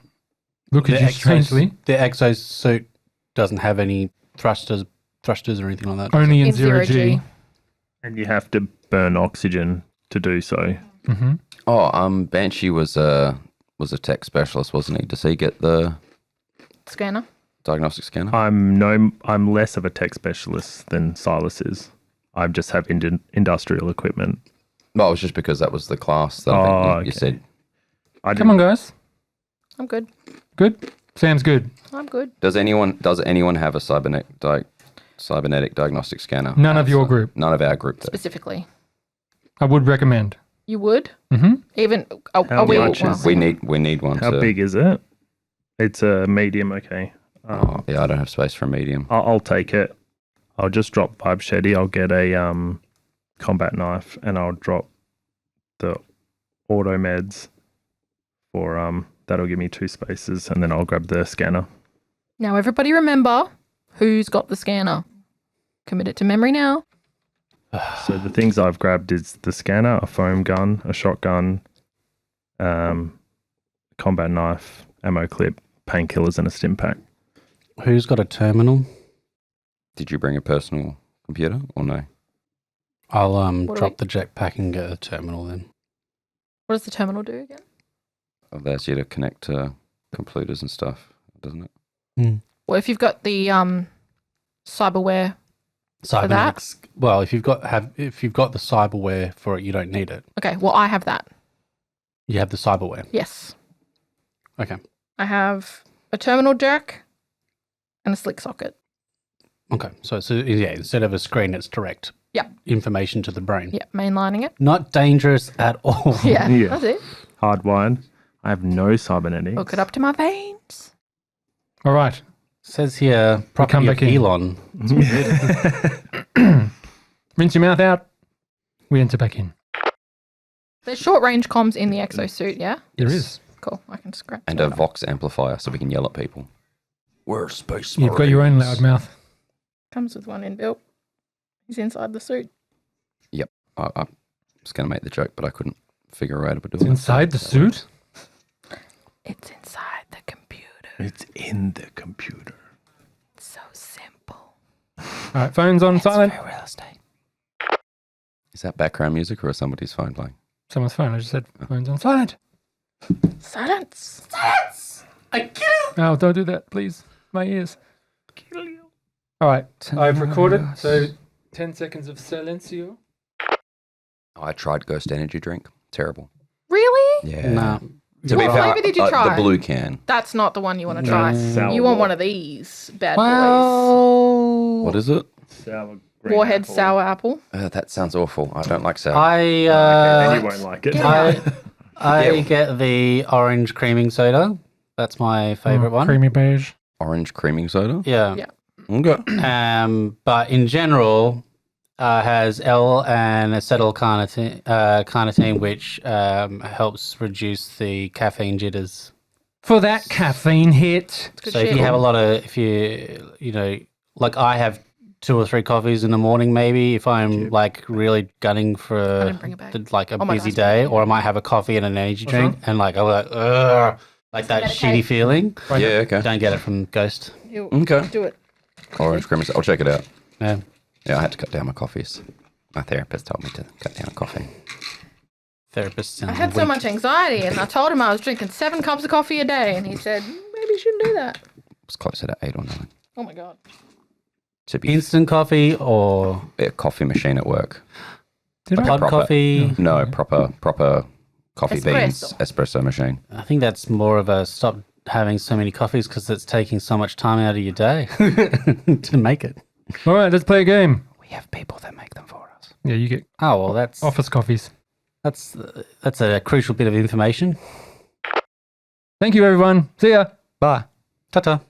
look at you strangely. The exosuit doesn't have any thrusters or anything like that. Only in 0G. And you have to burn oxygen to do so. Mm-hmm. Banshee was a tech specialist, wasn't he? Does he get the Scanner. diagnostic scanner? I'm less of a tech specialist than Silas is. I just have industrial equipment. Well, it was just because that was the class that I think you said. Come on, guys. I'm good. Good? Sam's good. I'm good. Does anyone have a cybernetic diagnostic scanner? None of your group. None of our group. Though. Specifically. I would recommend. You would? Mm-hmm. Even... How much is- We need one. How big is it? It's a medium, okay. Yeah, I don't have space for a medium. I'll take it. I'll just drop Vibe Shetty. I'll get a combat knife and I'll drop the auto meds for that'll give me 2 spaces and then I'll grab the scanner. Now everybody remember who's got the scanner. Commit it to memory now. So the things I've grabbed is the scanner, a foam gun, a shotgun, combat knife, ammo clip, painkillers and a stim pack. Who's got a terminal? Did you bring a personal computer or no? I'll What do drop we- the jetpack and get a terminal then. What does the terminal do again? Allows you to connect to computers and stuff, doesn't it? Well, if you've got the cyberware, For that? Cybernetics. Well, if you've got the cyberware for it, you don't need it. okay, well, I have that. You have the cyberware. Yes. Okay. I have a terminal jack and a slick socket. Okay. So instead of a screen, it's direct. Yep. Information to the brain. Yeah, mainlining it. Not dangerous at all. Yeah, Yeah. that's it. Hardwired. I have no cybernetics. Hook it up to my veins. All right. Says here, property come of back in. Elon. Rinse your mouth out. We enter back in. There's short range comms in the exosuit, yeah? There is. Cool. I can scratch And that a up. Vox amplifier so we can yell at people. We're space You've got your own loud mouth. Comes with one inbuilt. He's inside the suit. I was going to make the joke, but I couldn't figure out how to do It's it. inside the suit. It's inside the computer. It's in the computer. It's so simple. All right, phone's on silent. Real estate. Is that background music or is somebody's phone playing? Someone's phone. I just said phone's on silent. Silence. Oh, don't do that, please. My ears. All right, I've recorded. So 10 seconds of silencio. I tried Ghost Energy drink. Terrible. Really? Yeah. Nah. To What be fair, flavour did you try? The blue can. That's not the one you want to try. Sour You want war- one of these bad boys. Well, What is it? Sour green Warhead apple. sour apple. That sounds awful. I don't like sour. Okay, then you won't like it. I get the orange creaming soda. That's my favorite one. Creamy beige. Orange creaming soda? Yeah. Yeah. Okay. But in general, has L and acetylcarnitine, which helps reduce the caffeine jitters. For that caffeine hit. It's good So shit. if you have a lot of, like I have 2 or 3 coffees in the morning, maybe if I'm like really gunning for didn't bring it back. like a Oh my busy gosh. day, or I might have a coffee and an energy drink, and like I'm like, ugh, like that shitty feeling. Yeah, okay. Don't get it from Ghost. You Okay. do it. Orange creaming soda. I'll check it out. Yeah. Yeah, I had to cut down my coffees. My therapist told me to cut down coffee. Therapists. I had so much anxiety, and I told him I was drinking 7 cups of coffee a day, and he said, maybe you shouldn't do that. It was closer to 8 or 9. Oh my God. To be Instant coffee or a coffee machine at work. Did Like I? a hot proper- coffee. No, proper coffee beans Espresso. espresso machine. I think that's more of a stop having so many coffees because it's taking so much time out of your day to make it. All right, let's play a game. We have people that make them for us. Yeah, you get Oh well, that's office coffees. that's a crucial bit of information. Thank you, everyone. See ya. Bye. Ta-ta.